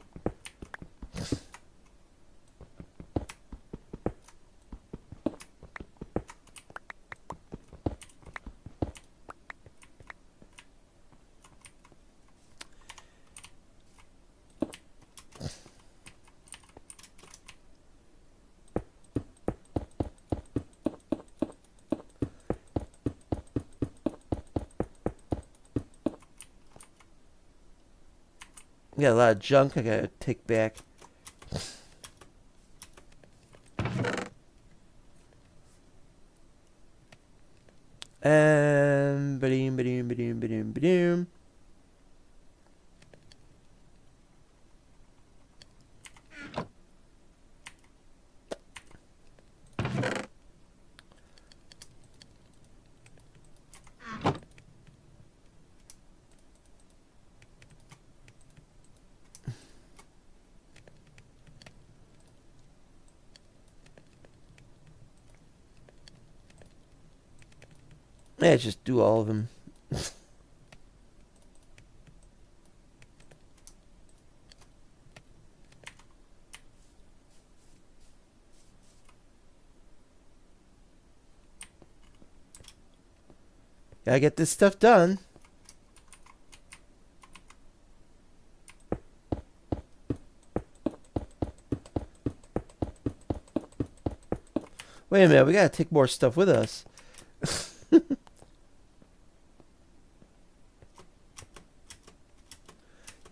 I got a lot of junk I gotta take back. Ba-doom. Yeah, just do all of them. Gotta get this stuff done. Wait a minute, we gotta take more stuff with us.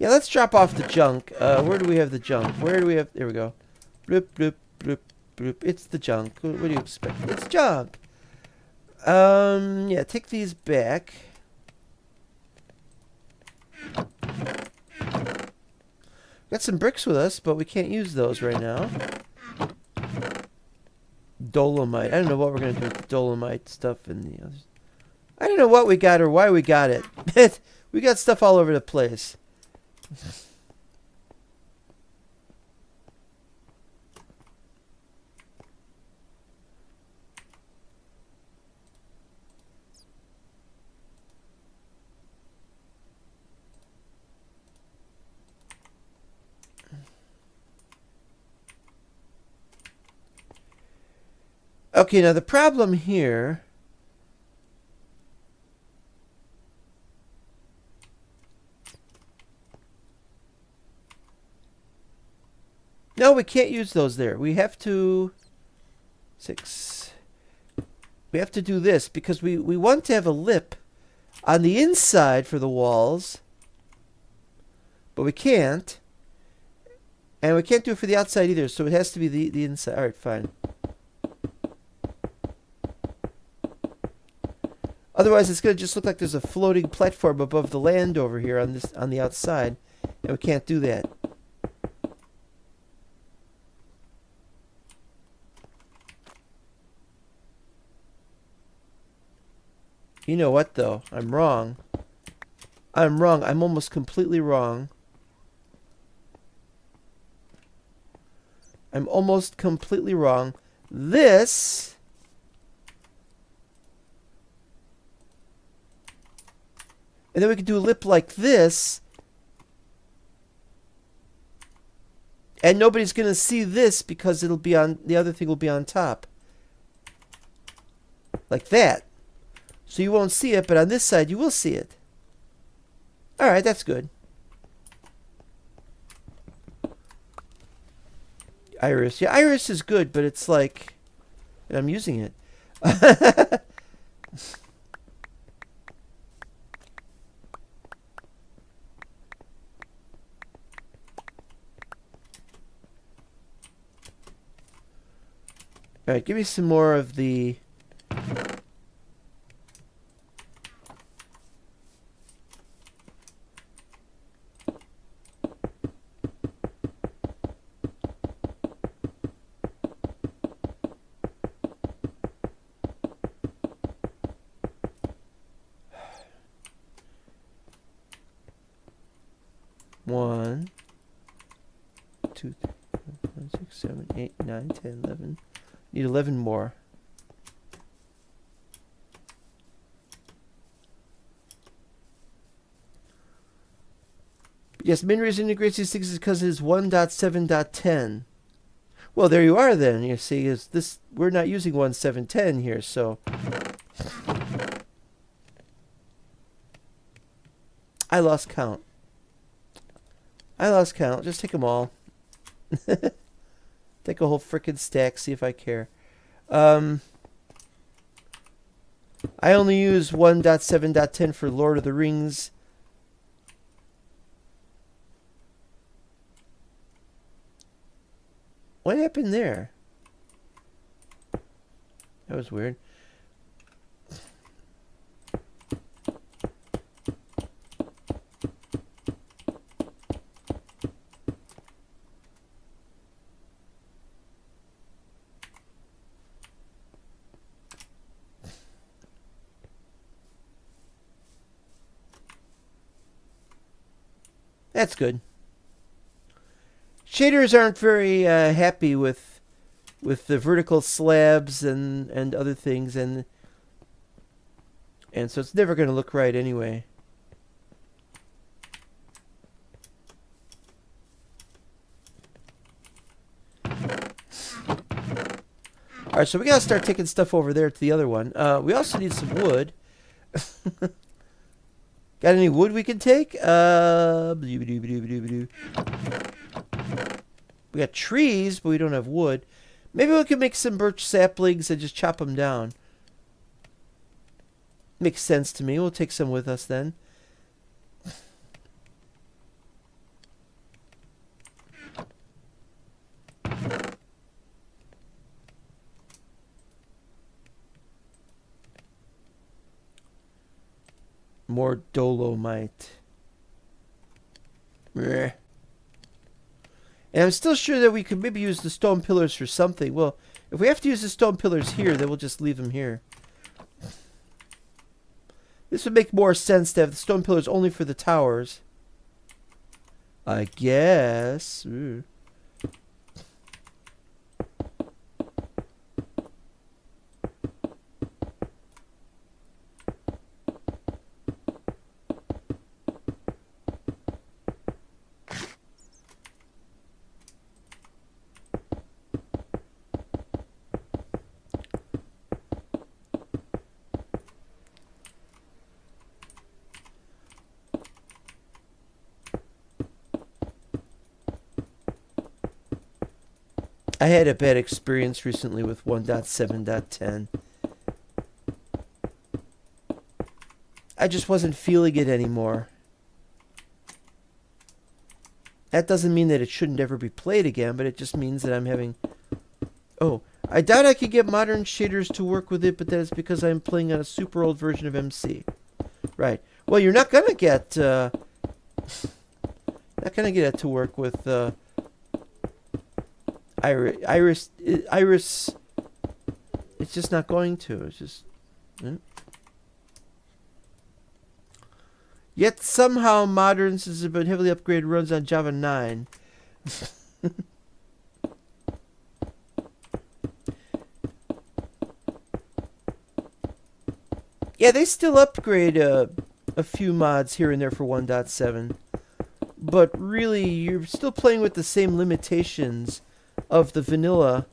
Yeah, let's drop off the junk. Where do we have the junk? Where do we have... There we go. Bloop, bloop, bloop, bloop. It's the junk. What do you expect? It's junk. Yeah, take these back. Got some bricks with us, but we can't use those right now. Dolomite. I don't know what we're going to do with the dolomite stuff and the others. I don't know what we got or why we got it. We got stuff all over the place. Okay, now the problem here... No, we can't use those there. We have to... 6. We have to do this because we want to have a lip on the inside for the walls. But we can't. And we can't do it for the outside either, so it has to be the inside. Alright, fine. Otherwise, it's going to just look like there's a floating platform above the land over here on the outside. And we can't do that. You know what, though? I'm wrong. I'm wrong. I'm almost completely wrong. I'm almost completely wrong. this. And then we can do a lip like this. And nobody's going to see this because it'll be on, the other thing will be on top. Like that. So you won't see it, but on this side you will see it. Alright, that's good. Iris. Yeah, Iris is good, but it's like... And I'm using it. Alright, give me some more of the... One, two, 3, 4, 5, 6, 7, 8, 9, 10, 11. Need 11 more. Yes, main reason it integrates these things is because it is 1.7.10. Well, there you are then. You see, is this we're not using 1.7.10 here, so I lost count. Just take them all. Take a whole frickin' stack, see if I care. I only use 1.7.10 for Lord of the Rings. What happened there? That was weird. That's good. Shaders aren't very happy with the vertical slabs and other things, and so it's never going to look right anyway. Alright, so we gotta start taking stuff over there to the other one. We also need some wood. Got any wood we can take? We got trees, but we don't have wood. Maybe we can make some birch saplings and just chop them down. Makes sense to me. We'll take some with us then. More dolomite. Blech. And I'm still sure that we could maybe use the stone pillars for something. Well, if we have to use the stone pillars here, then we'll just leave them here. This would make more sense to have the stone pillars only for the towers. I guess. Ooh. I had a bad experience recently with 1.7.10. I just wasn't feeling it anymore. That doesn't mean that it shouldn't ever be played again, but it just means that I'm having... Oh, I doubt I could get modern shaders to work with it, but that is because I'm playing on a super old version of MC. Right. Well, you're not gonna get... not gonna get it to work with... Iris, it's just not going to. It's just... Yet somehow modern, since it's been heavily upgraded, runs on Java 9. Yeah, they still upgrade a few mods here and there for 1.7. But really, you're still playing with the same limitations of the vanilla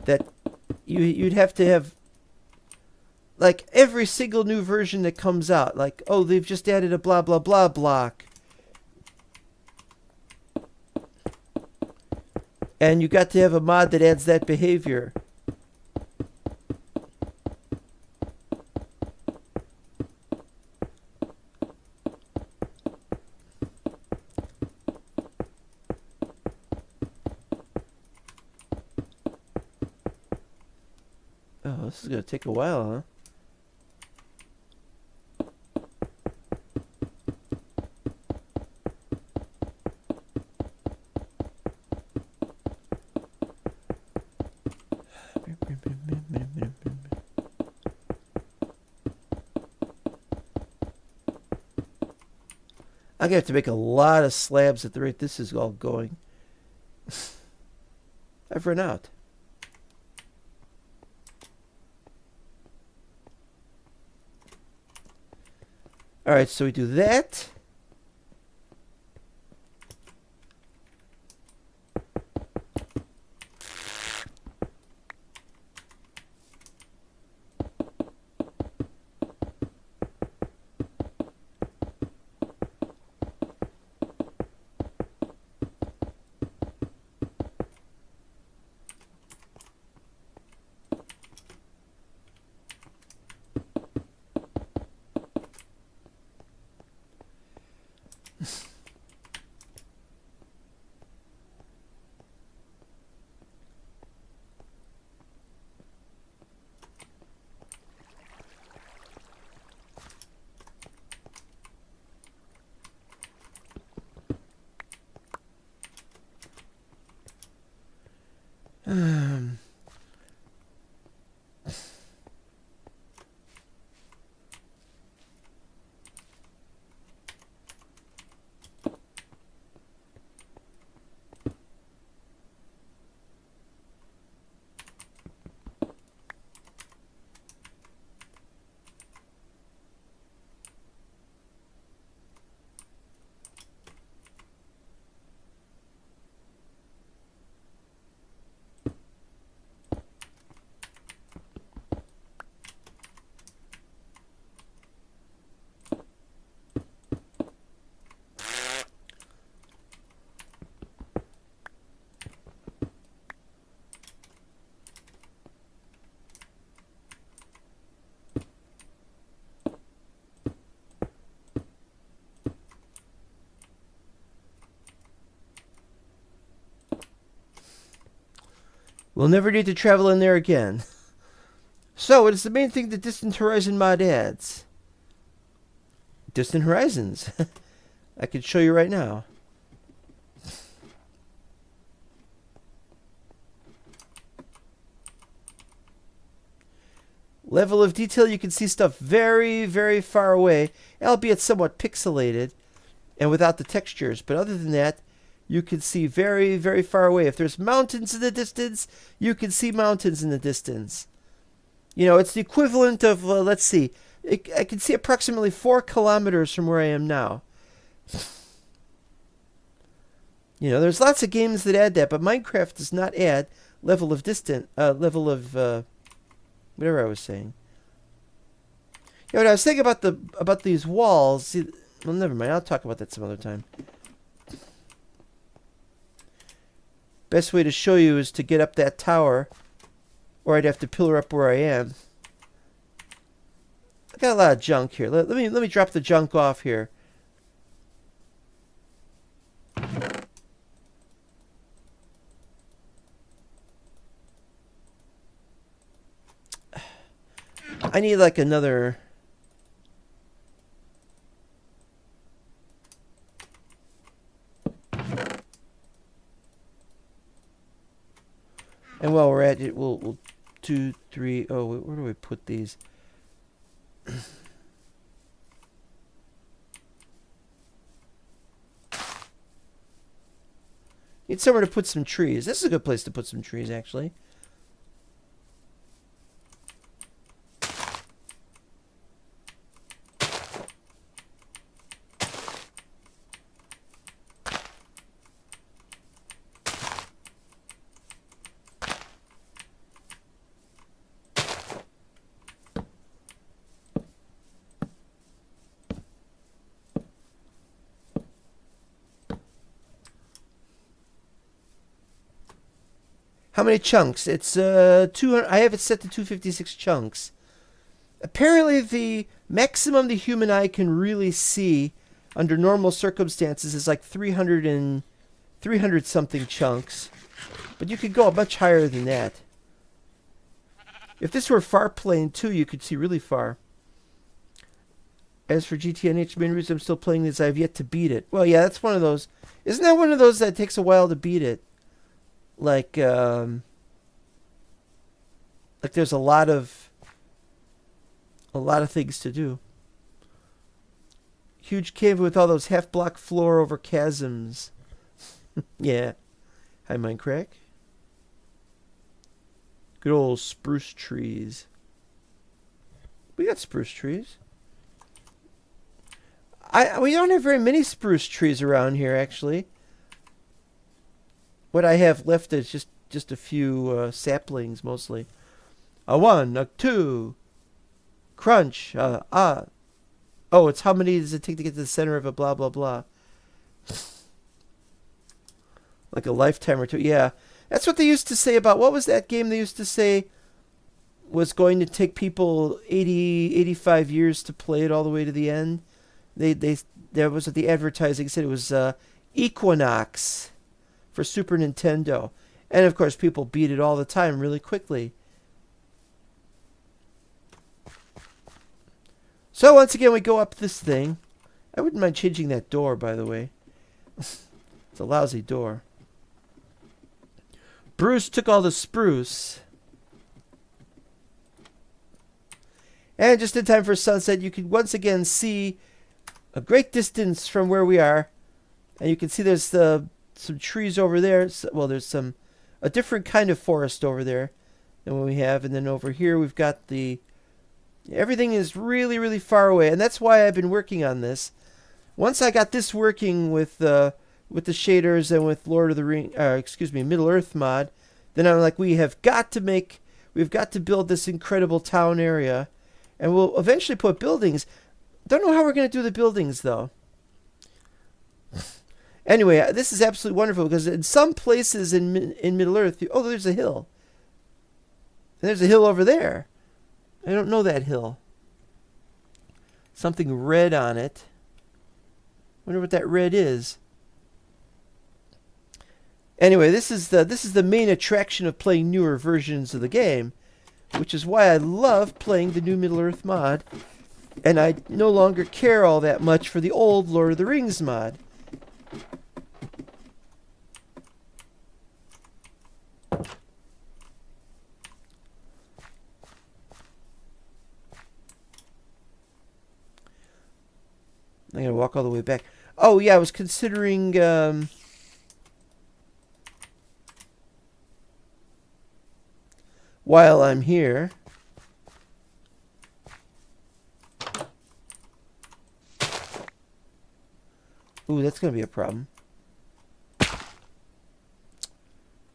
that you'd have to have. Like, every single new version that comes out, like, oh, they've just added a blah blah blah block. And you got to have a mod that adds that behavior. Oh, this is going to take a while, huh? I'm going to have to make a lot of slabs at the rate this is all going. I've run out. Alright, so we do that. We'll never need to travel in there again. So, what is the main thing the Distant Horizon mod adds? Distant Horizons. I can show you right now. Level of detail, you can see stuff very, very far away, albeit somewhat pixelated and without the textures. But other than that, you can see very, very far away. If there's mountains in the distance, you can see mountains in the distance. You know, it's the equivalent of, let's see, I can see approximately 4 kilometers from where I am now. You know, there's lots of games that add that, but Minecraft does not add level of distance, whatever I was saying. Yeah, what I was saying about these walls. See, well, never mind. I'll talk about that some other time. Best way to show you is to get up that tower, or I'd have to pillar up where I am. I got a lot of junk here. Let me drop the junk off here. I need like another. And while we're at it, we'll 2, 3. Oh, where do we put these? Need somewhere to put some trees. This is a good place to put some trees, actually. How many chunks? It's 200. I have it set to 256 chunks. Apparently, the maximum the human eye can really see under normal circumstances is like 300 something chunks. But you could go much higher than that. If this were far plane too, you could see really far. As for GTNH, main reason I'm still playing this, I have yet to beat it. Well, yeah, that's one of those. Isn't that one of those that takes a while to beat it? Like there's a lot of things to do. Huge cave with all those half-block floor over chasms. Yeah. Hi, Minecraft. Good old spruce trees. We got spruce trees. We don't have very many spruce trees around here, actually. What I have left is just a few saplings, mostly. A 1, a 2. Crunch. Oh, it's how many does it take to get to the center of a blah, blah, blah. Like a lifetime or two. Yeah. That's what they used to say about, what was that game they used to say was going to take people 85 years to play it all the way to the end? There was the advertising said it was Equinox for Super Nintendo. And of course people beat it all the time really quickly. So once again we go up this thing. I wouldn't mind changing that door, by the way. It's a lousy door. Bruce took all the spruce. And just in time for sunset, you can once again see a great distance from where we are. And you can see there's some trees over there. Well, there's a different kind of forest over there than what we have. And then over here we've got everything is really, really far away. And that's why I've been working on this. Once I got this working with the shaders and with Middle Earth mod, then I'm like, we've got to build this incredible town area, and we'll eventually put buildings. Don't know how we're going to do the buildings though. Anyway, this is absolutely wonderful because in some places in Middle Earth, there's a hill. And there's a hill over there. I don't know that hill. Something red on it. Wonder what that red is. Anyway, this is the main attraction of playing newer versions of the game, which is why I love playing the new Middle Earth mod, and I no longer care all that much for the old Lord of the Rings mod. I'm going to walk all the way back. Oh, yeah, I was considering... while I'm here... Ooh, that's going to be a problem.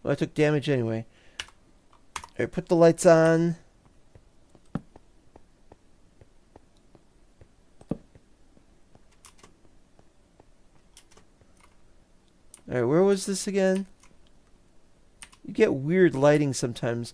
Well, I took damage anyway. Alright, put the lights on. Alright, where was this again? You get weird lighting sometimes.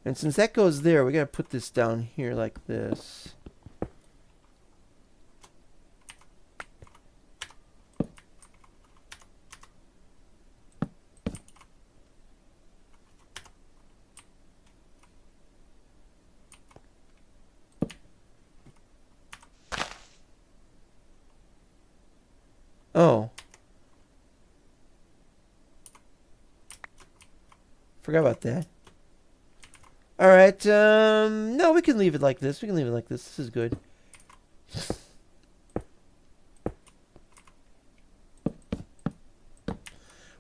And since that goes there, we gotta put this down here like this. Oh. Forgot about that. Alright, no, we can leave it like this. We can leave it like this. This is good.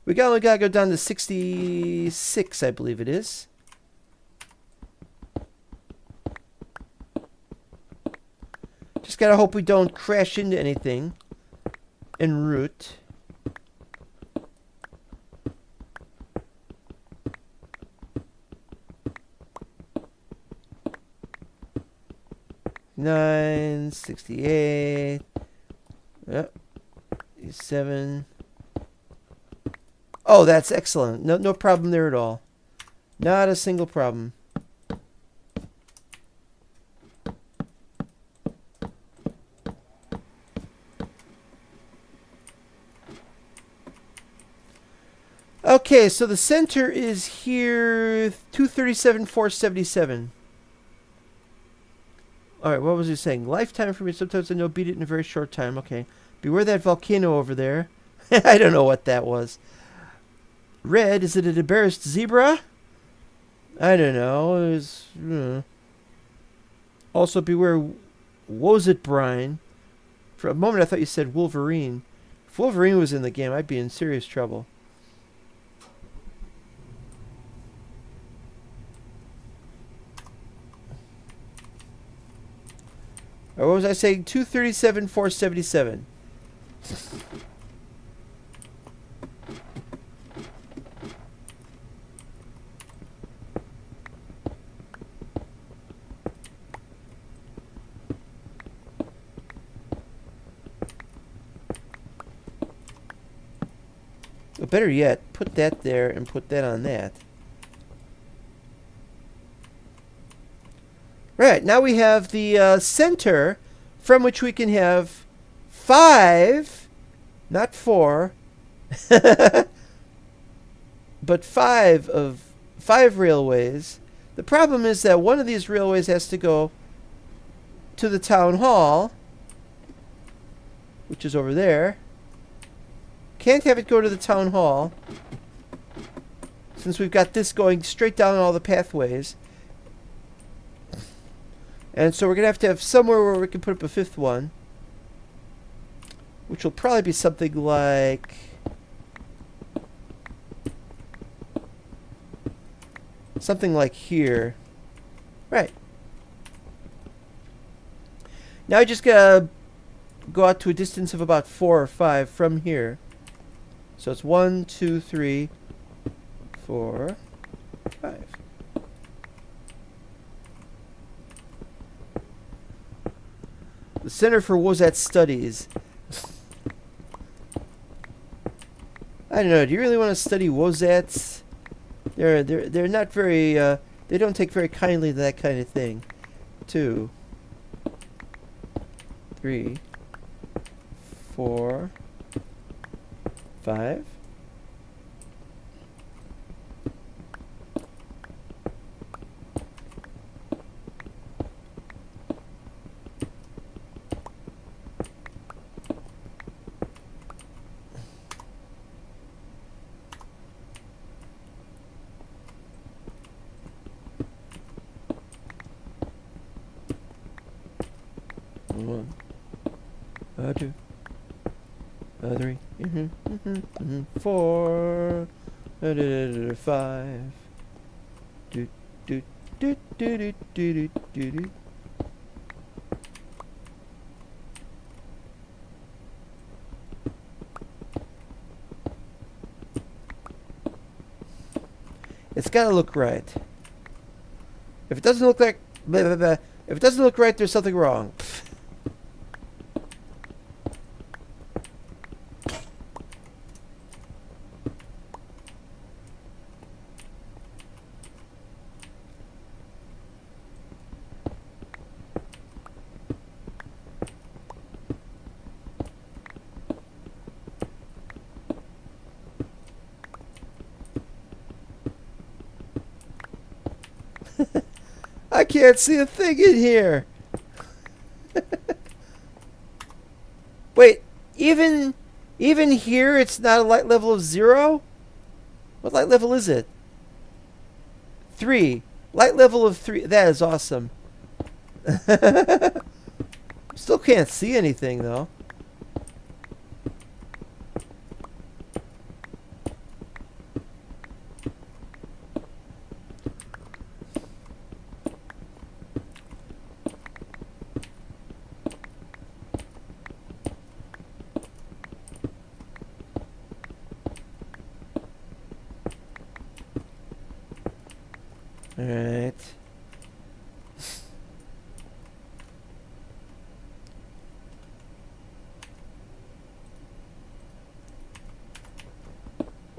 We only gotta go down to 66, I believe it is. Just gotta hope we don't crash into anything en route. 69, 68. Yep. 7. Oh, that's excellent. No problem there at all. Not a single problem. Okay, so the center is here, 237, 477. All right, what was he saying? Lifetime for me. Sometimes I know beat it in a very short time. Okay. Beware that volcano over there. I don't know what that was. Red, is it an embarrassed zebra? I don't know. It was, Also, beware, was it Brian? For a moment, I thought you said Wolverine. If Wolverine was in the game, I'd be in serious trouble. Or what was I saying? 237, 477. Well, better yet, put that there and put that on that. Right, now we have the center from which we can have 5, not 4, but 5 railways. The problem is that one of these railways has to go to the town hall, which is over there. Can't have it go to the town hall, since we've got this going straight down all the pathways. And so we're going to have somewhere where we can put up a 5th one, which will probably be something like... something like here. Right. Now I just got to go out to a distance of about 4 or 5 from here. So it's 1, 2, 3, 4, 5. The Center for Wozat Studies. I don't know. Do you really want to study Wozats? They're not very. They don't take very kindly to that kind of thing. 2, 3, 4, 5. One, 2, 3, 4, 5. Do do do do do do do do. It's got to look right. If it doesn't look like blah, blah, blah, if it doesn't look right, there's something wrong. I can't see a thing in here. Wait, even here it's not a light level of 0? What light level is it? 3. Light level of 3. That is awesome. Still can't see anything though. Alright.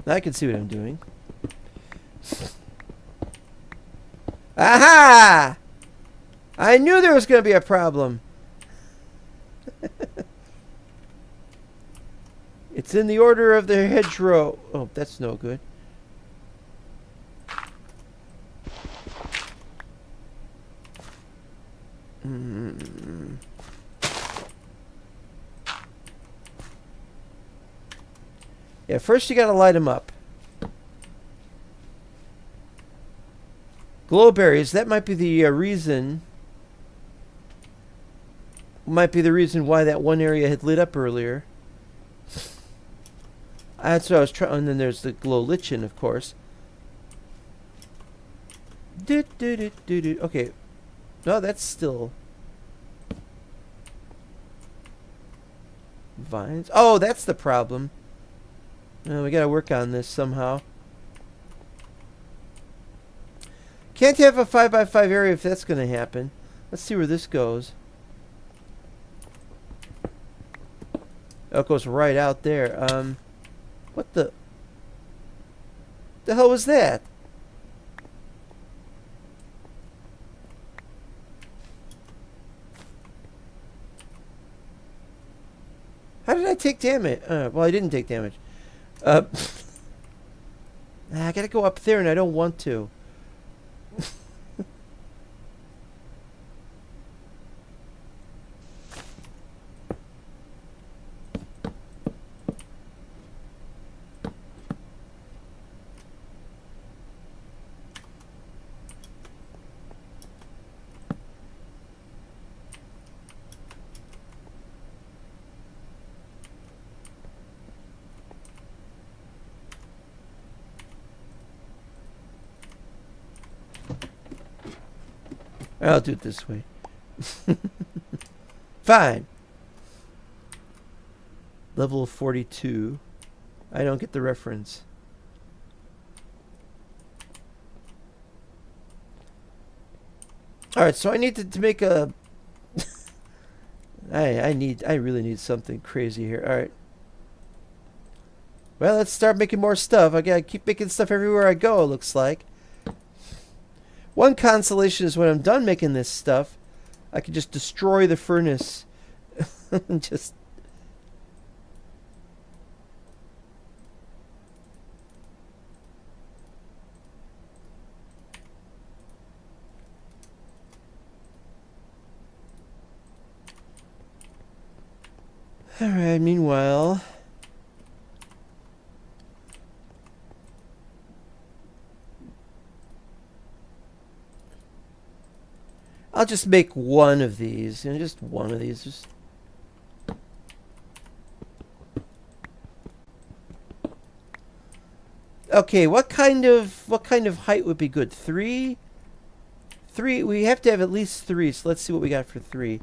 I can see what I'm doing. Aha! I knew there was going to be a problem. It's in the order of the hedgerow. Oh, that's no good. Yeah, first you gotta light them up. Glowberries, that might be the reason. Might be the reason why that one area had lit up earlier. That's what I was trying. And then there's the glow lichen, of course. Okay. No, that's still vines. Oh, that's the problem. We gotta work on this somehow. Can't have a 5x5 area if that's gonna happen. Let's see where this goes. Oh, it goes right out there. What the hell was that? How did I take damage? Well, I didn't take damage. I gotta go up there and I don't want to. I'll do it this way. Fine. Level 42. I don't get the reference. Alright, so I need to make a... I really need something crazy here. Alright. Well, let's start making more stuff. I gotta keep making stuff everywhere I go, it looks like. One consolation is when I'm done making this stuff, I can just destroy the furnace. Just... Alright, meanwhile... I'll just make one of these, just one of these. Just... Okay, what kind of height would be good? 3? 3. We have to have at least 3. So let's see what we got for 3.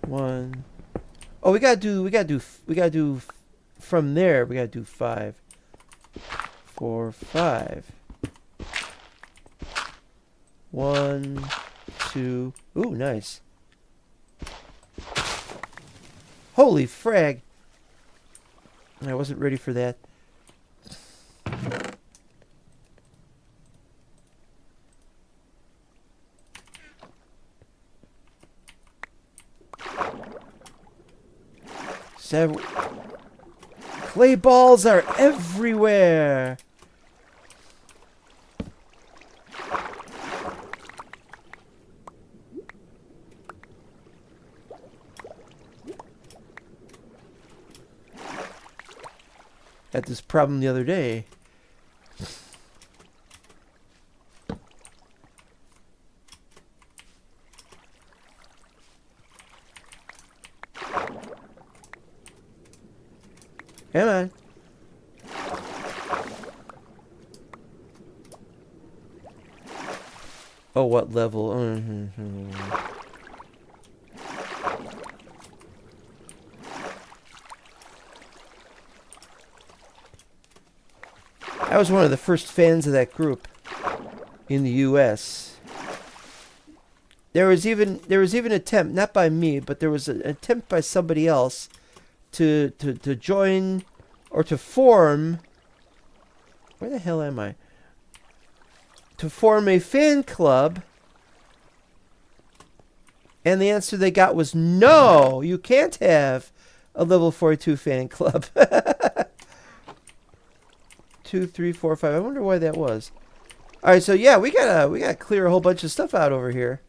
One. Oh, we gotta do from there. We gotta do 5, 4, 5. 1, 2. Ooh, nice. Holy frag! I wasn't ready for that. Clay balls are everywhere. Had this problem the other day. Come on. Oh, what level? I was one of the first fans of that group. in the U.S. There was even an attempt, not by me, but there was an attempt by somebody else to join or to form. Where the hell am I? To form a fan club. And the answer they got was no, you can't have a level 42 fan club. 2, 3, 4, 5. I wonder why that was. All right, so yeah, we gotta clear a whole bunch of stuff out over here.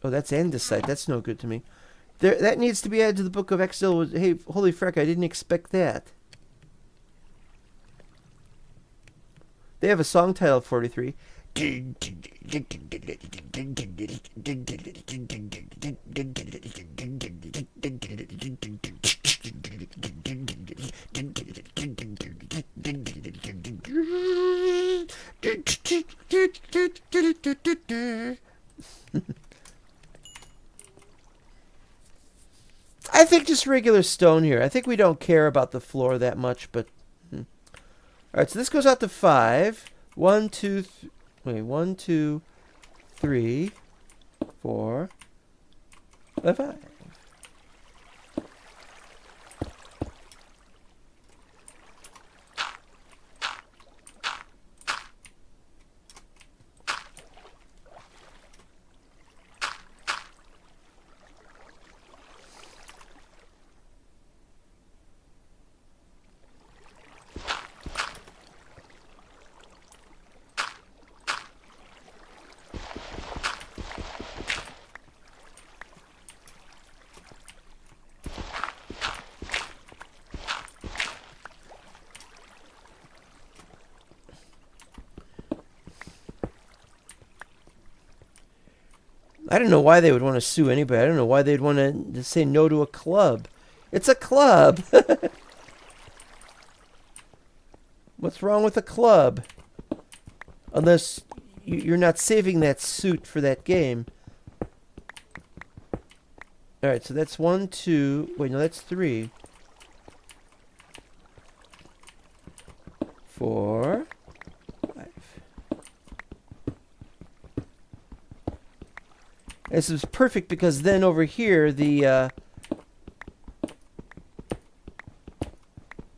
Oh, that's andesite. That's no good to me. That needs to be added to the Book of Exile. Hey, holy frick, I didn't expect that. They have a song title 43. I think just regular stone here. I think we don't care about the floor that much, but... Alright, so this goes out to 5. 1, 2, 3, 4, 5. I don't know why they would want to sue anybody. I don't know why they'd want to say no to a club. It's a club. What's wrong with a club? Unless you're not saving that suit for that game. Alright, so that's 1, 2... Wait, no, that's 3. 4... This is perfect because then over here, the,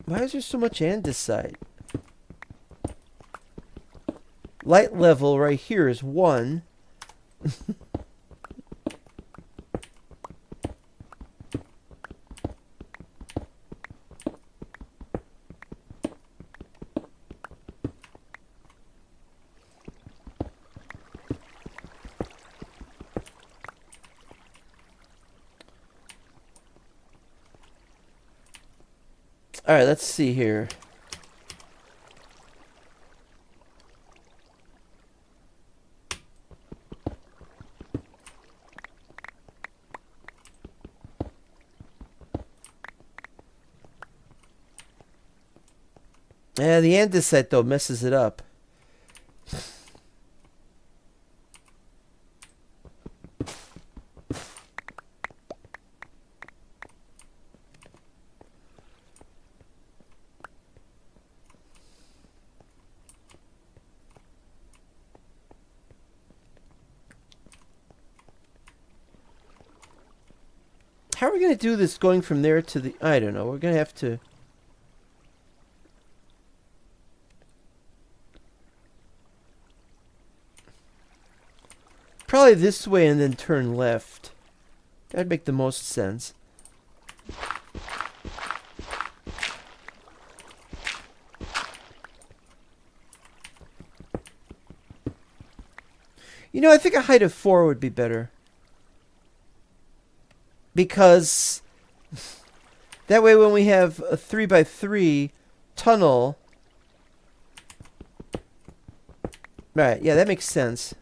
why is there so much andesite? Light level right here is 1. Alright, let's see here. Yeah, the andesite, though, messes it up. How are we going to do this going from there to the... I don't know. We're going to have to... Probably this way and then turn left. That'd make the most sense. You know, I think a height of 4 would be better. Because that way when we have a 3x3 tunnel... Right, yeah, that makes sense.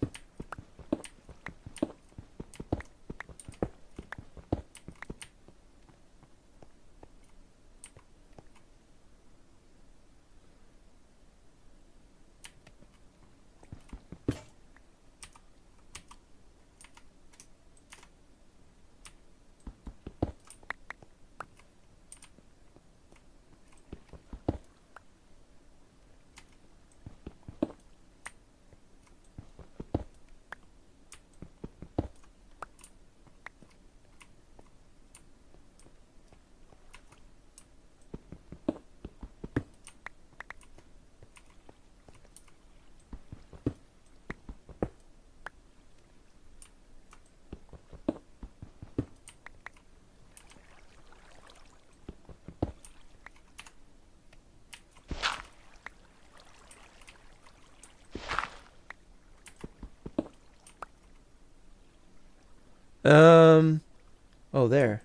Oh, there.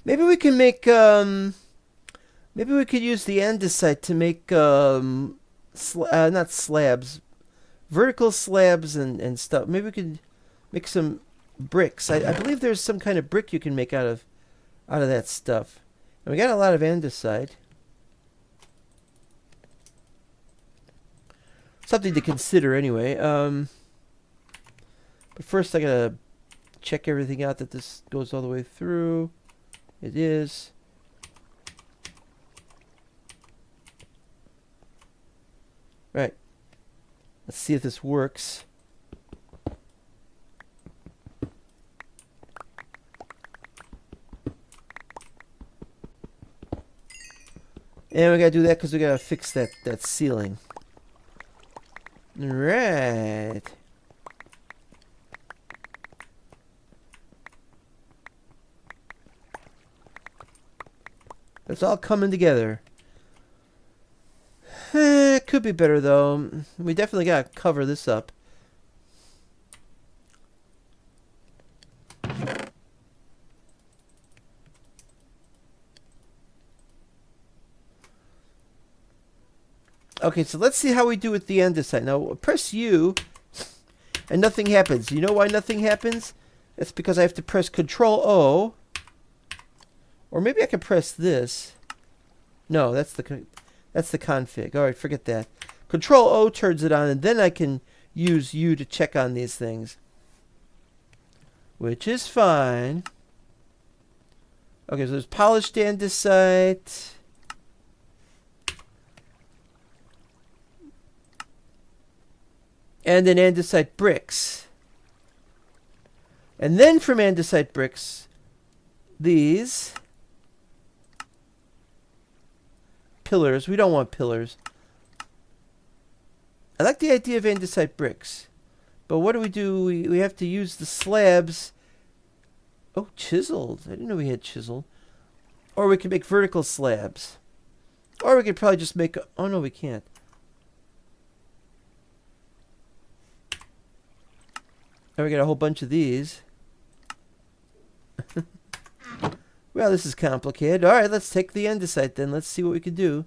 Maybe we can make, maybe we could use the andesite to make, not slabs, vertical slabs and stuff. Maybe we could make some bricks. I believe there's some kind of brick you can make out of that stuff. And we got a lot of andesite. Something to consider anyway. But first I gotta check everything out that this goes all the way through. It is. Right. Let's see if this works. And we gotta do that because we gotta fix that ceiling. Right. It's all coming together. It could be better though. We definitely gotta cover this up. Okay, so let's see how we do with the andesite. Now press U and nothing happens. You know why nothing happens? That's because I have to press Control O. Or maybe I can press this. No, that's the config. All right, forget that. Control O turns it on, and then I can use U to check on these things, which is fine. Okay, so there's polished andesite. And then andesite bricks. And then from andesite bricks, these pillars. We don't want pillars. I like the idea of andesite bricks. But what do? We have to use the slabs. Oh, chiseled. I didn't know we had chiseled. Or we can make vertical slabs. Or we could probably just make... Oh, no, we can't. And we got a whole bunch of these. Well, this is complicated. All right, let's take the andesite then. Let's see what we can do.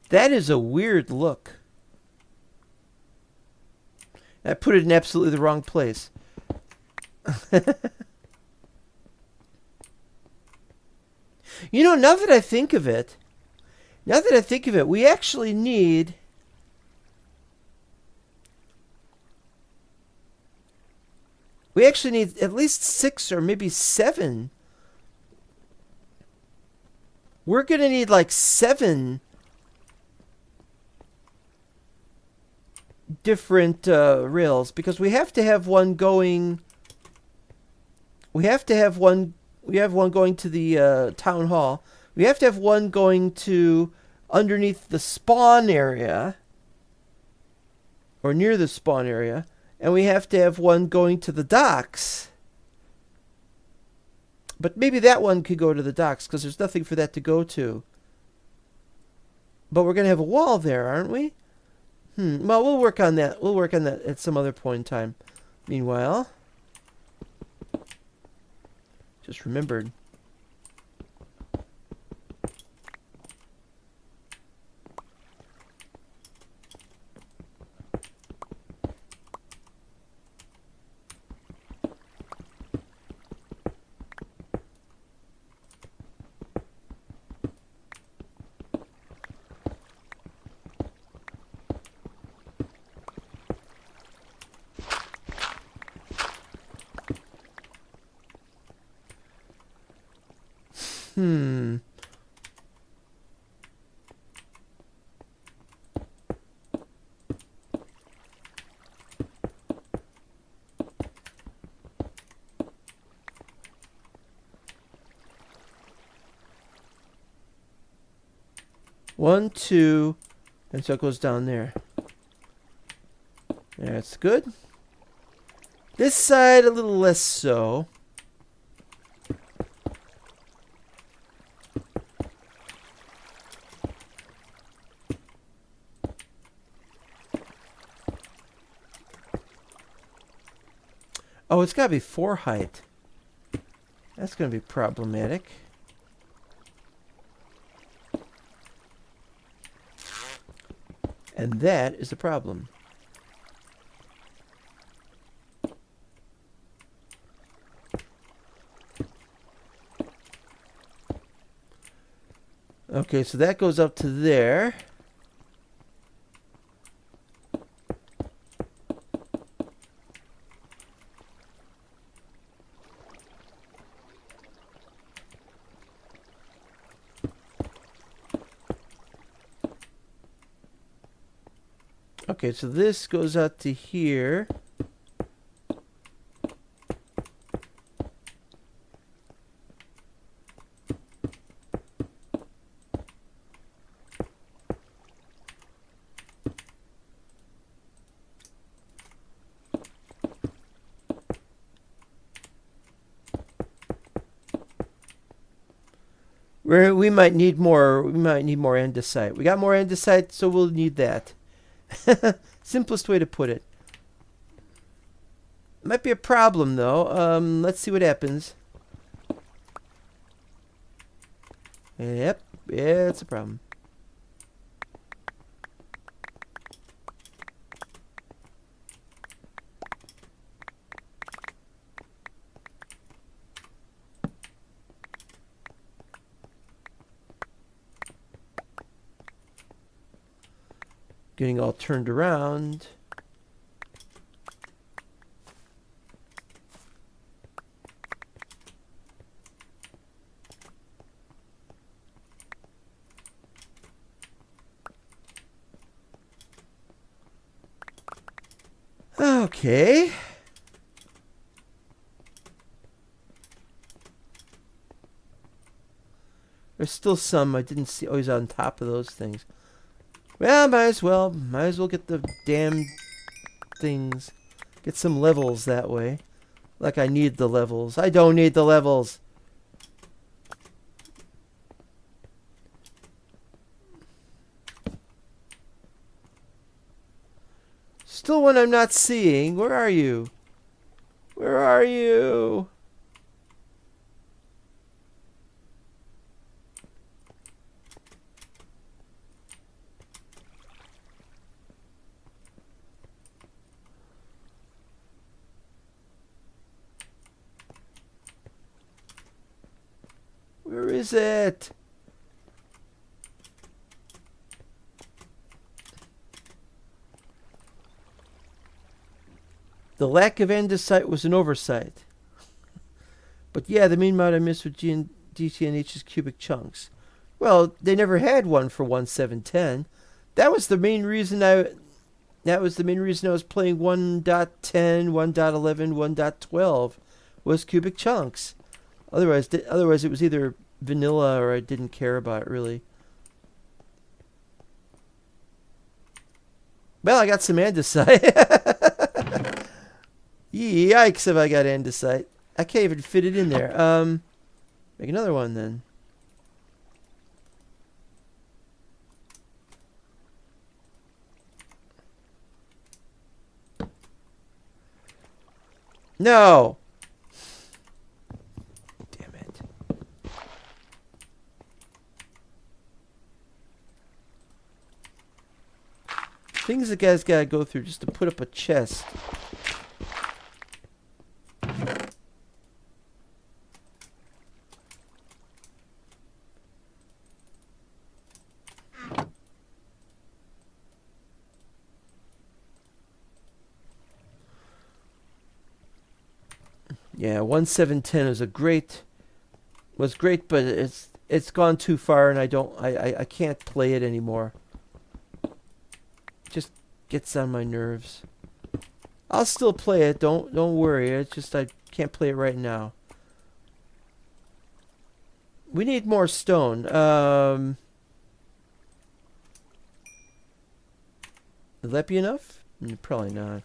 That is a weird look. I put it in absolutely the wrong place. You know, now that I think of it, we actually need... We actually need at least 6 or maybe 7. We're going to need like 7 different rails, because we have to have one going... We have one going to the town hall. We have to have one going to underneath the spawn area, or near the spawn area, and we have to have one going to the docks. But maybe that one could go to the docks because there's nothing for that to go to. But we're going to have a wall there, aren't we? Well, we'll work on that. We'll work on that at some other point in time. Meanwhile, just remembered. 1, 2, and so it goes down there. That's good. This side a little less so. Oh, it's got to be 4 height. That's going to be problematic. And that is the problem. Okay, so that goes up to there. Okay, so this goes out to here. We might need more. We might need more andesite. We got more andesite, so we'll need that. Simplest way to put it. Might be a problem though. Let's see what happens. Yep, yeah, it's a problem. Getting all turned around. Okay. There's still some I didn't see always on top of those things. Well, might as well get the damn things. Get some levels that way. Like I need the levels. I don't need the levels. Still one I'm not seeing. Where are you? Where are you? Where is it? The lack of andesite was an oversight. But yeah, the main mod I missed with DTNH's cubic chunks. Well, they never had one for 1.7.10. That was the main reason I was playing 1.10, 1.11, 1.12 was cubic chunks. Otherwise it was either vanilla or I didn't care about it really. Well, I got some andesite. Yikes if I got andesite. I can't even fit it in there. Make another one then. No! Damn it. Things the guy's gotta go through just to put up a chest. Yeah, 1.7.10 was great, but it's gone too far, and I can't play it anymore. It just gets on my nerves. I'll still play it. Don't worry. It's just I can't play it right now. We need more stone. Will that be enough? Probably not.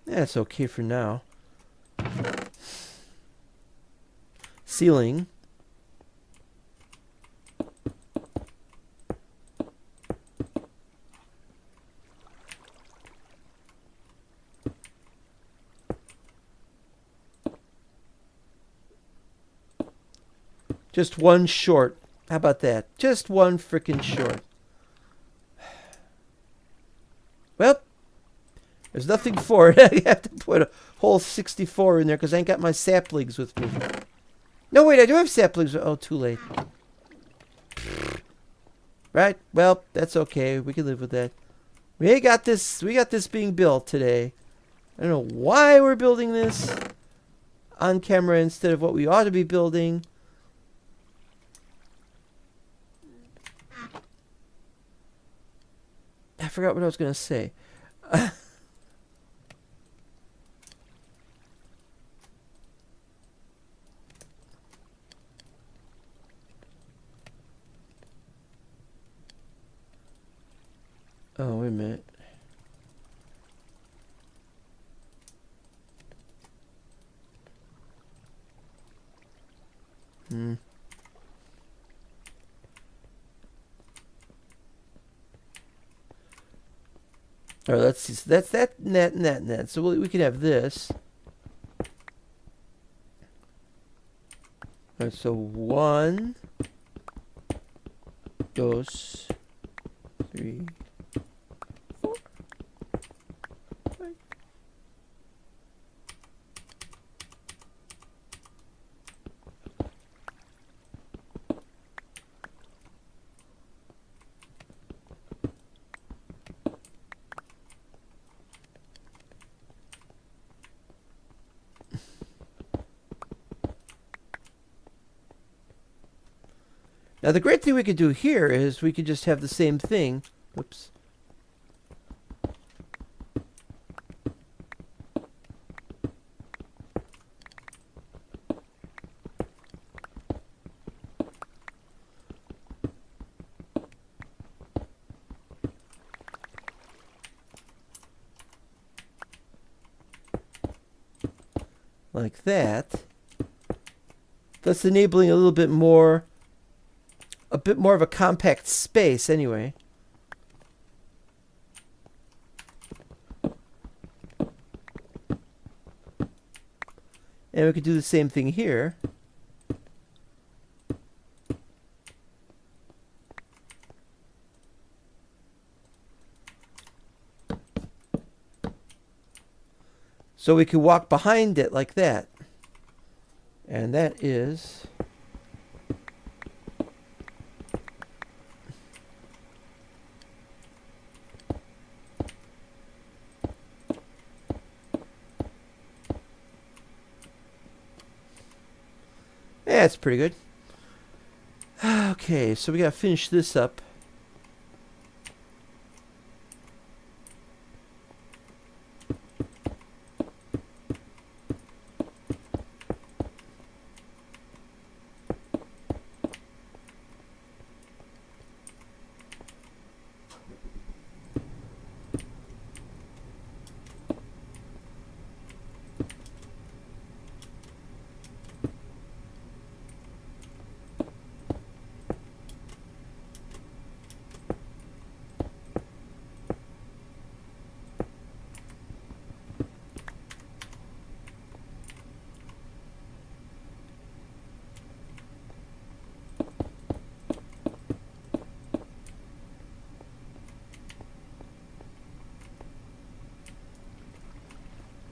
That's okay for now. Ceiling. Just one short. How about that? Just one frickin' short. Well, there's nothing for it. I have to put a whole 64 in there because I ain't got my saplings with me. No, wait, I do have saplings. Oh, too late. Right? Well, that's okay. We can live with that. We got this being built today. I don't know why we're building this on camera instead of what we ought to be building. I forgot what I was going to say. Oh, wait a minute. All right, let's see. So that's that net. So we can have this. All right, so 1, 2, 3, 4, 5. Now the great thing we could do here is we could just have the same thing. Oops. Like that. Thus enabling a little bit more of a compact space anyway. And we could do the same thing here. So we could walk behind it like that. And that is... Yeah, it's pretty good. Okay, so we gotta finish this up.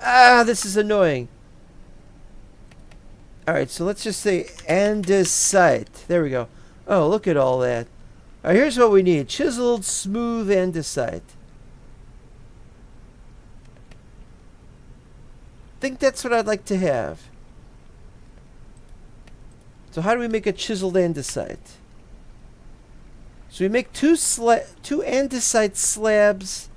Ah, this is annoying. Alright, so let's just say andesite. There we go. Oh, look at all that. Alright, here's what we need. Chiseled, smooth andesite. Think that's what I'd like to have. So how do we make a chiseled andesite? So we make two andesite slabs.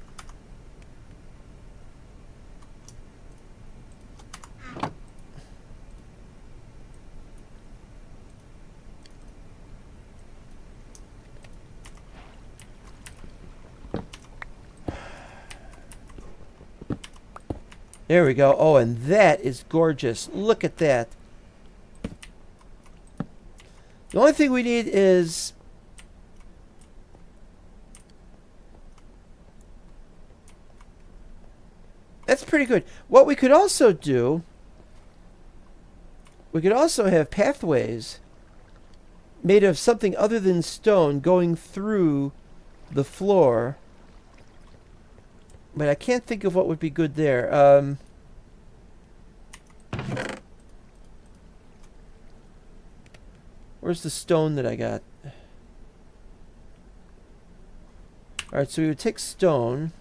There we go. Oh, and that is gorgeous. Look at that. The only thing we need is... That's pretty good. What we could also do... We could also have pathways made of something other than stone going through the floor. But I can't think of what would be good there. Where's the stone that I got? Alright, so we would take stone.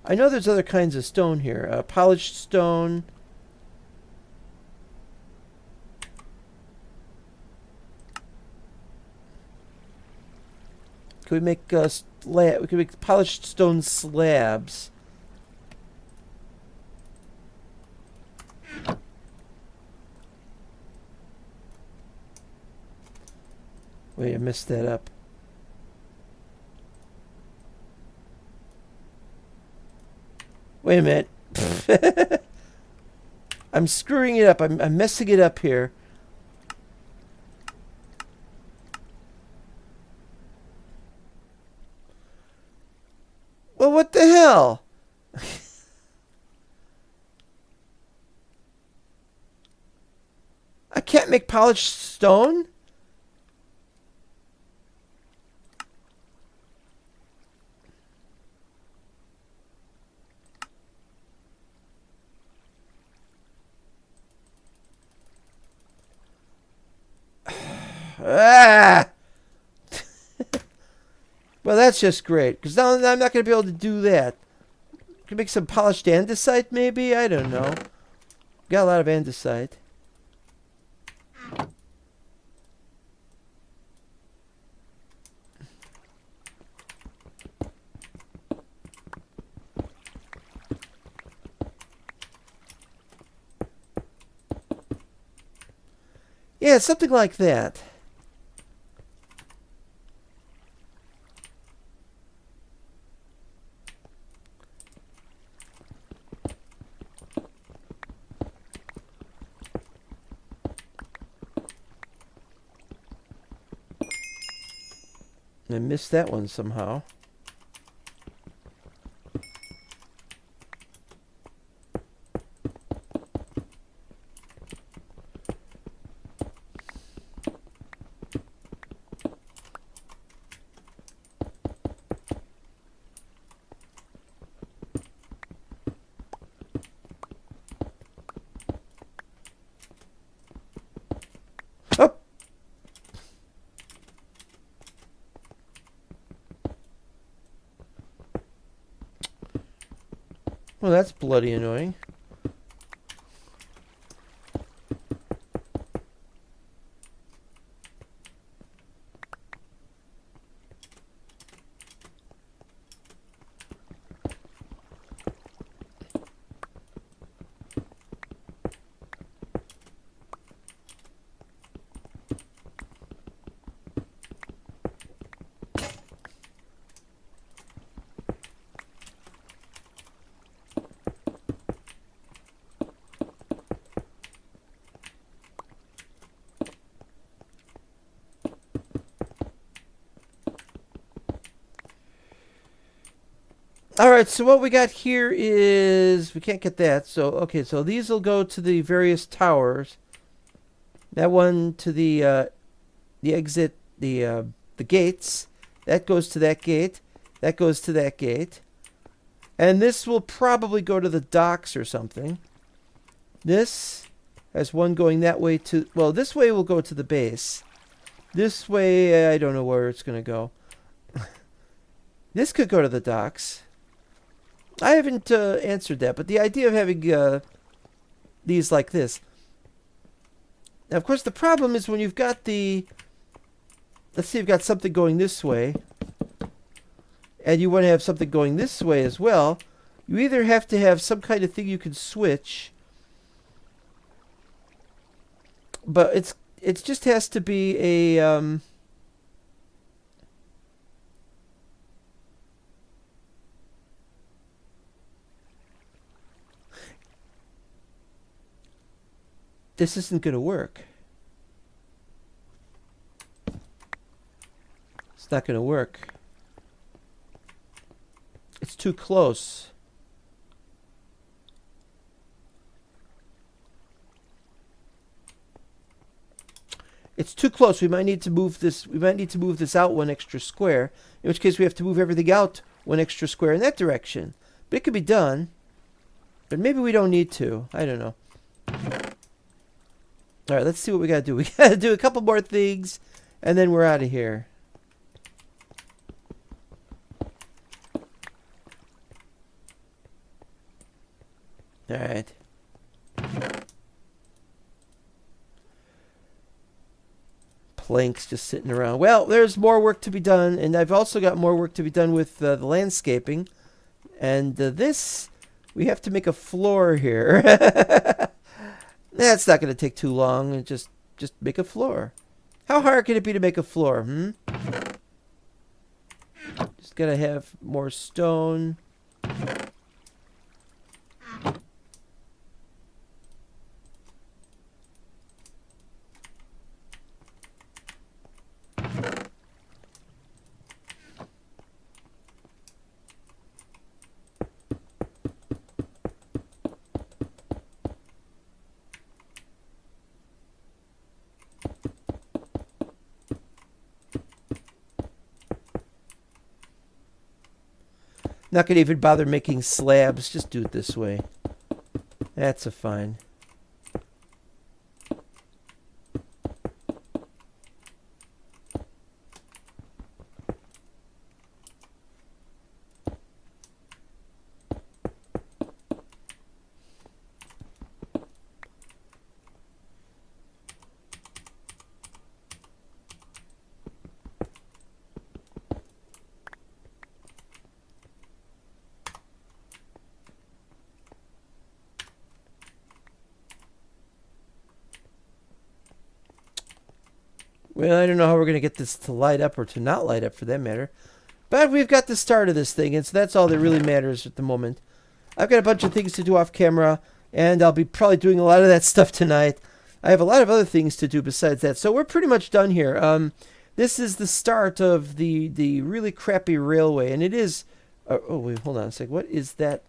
I know there's other kinds of stone here. Polished stone. Could we make we could make polished stone slabs. Wait, I messed that up. Wait a minute. I'm screwing it up. I'm messing it up here. Well, what the hell? I can't make polished stone? Ah! Well, that's just great, because now I'm not going to be able to do that. Can make some polished andesite, maybe? I don't know. Got a lot of andesite. Yeah, something like that. I missed that one somehow. Oh! Well, that's bloody annoying. Alright, so what we got here is... We can't get that. So, okay, so these will go to the various towers. That one to the exit, the gates. That goes to that gate. That goes to that gate. And this will probably go to the docks or something. This has one going that way to... Well, this way will go to the base. This way, I don't know where it's going to go. This could go to the docks. I haven't answered that, but the idea of having these like this. Now, of course, the problem is when you've got the... Let's say you've got something going this way, and you want to have something going this way as well. You either have to have some kind of thing you can switch, but it just has to be a... This isn't going to work. It's not going to work. It's too close. It's too close. We might need to move this. We might need to move this out one extra square. In which case, we have to move everything out one extra square in that direction. But it could be done. But maybe we don't need to. I don't know. All right, let's see what we got to do. We got to do a couple more things, and then we're out of here. All right. Planks just sitting around. Well, there's more work to be done, and I've also got more work to be done with the landscaping. And this, we have to make a floor here. That's not going to take too long. And just make a floor. How hard can it be to make a floor? Just got to have more stone. Not going to even bother making slabs. Just do it this way. That's a fine. Well, I don't know how we're going to get this to light up or to not light up for that matter. But we've got the start of this thing, and so that's all that really matters at the moment. I've got a bunch of things to do off camera, and I'll be probably doing a lot of that stuff tonight. I have a lot of other things to do besides that, so we're pretty much done here. This is the start of the really crappy railway, and it is... oh, wait, hold on a sec. What is that?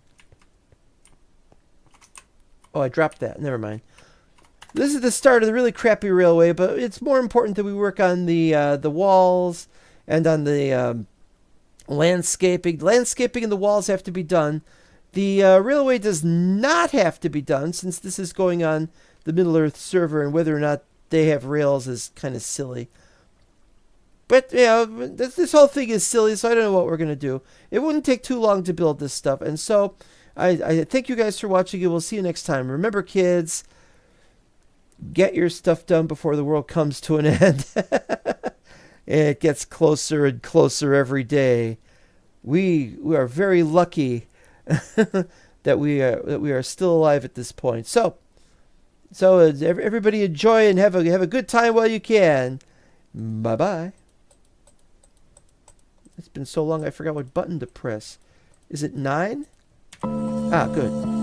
Oh, I dropped that. Never mind. This is the start of the really crappy railway, but it's more important that we work on the walls and on the landscaping. Landscaping and the walls have to be done. The railway does not have to be done, since this is going on the Middle-earth server, and whether or not they have rails is kind of silly. But, yeah, this whole thing is silly, so I don't know what we're going to do. It wouldn't take too long to build this stuff, and so I thank you guys for watching, and we'll see you next time. Remember, kids... Get your stuff done before the world comes to an end. It gets closer and closer every day. We are very lucky that we are still alive at this point. So everybody enjoy and have a good time while you can. Bye bye. It's been so long I forgot what button to press. Is it 9? Ah, good.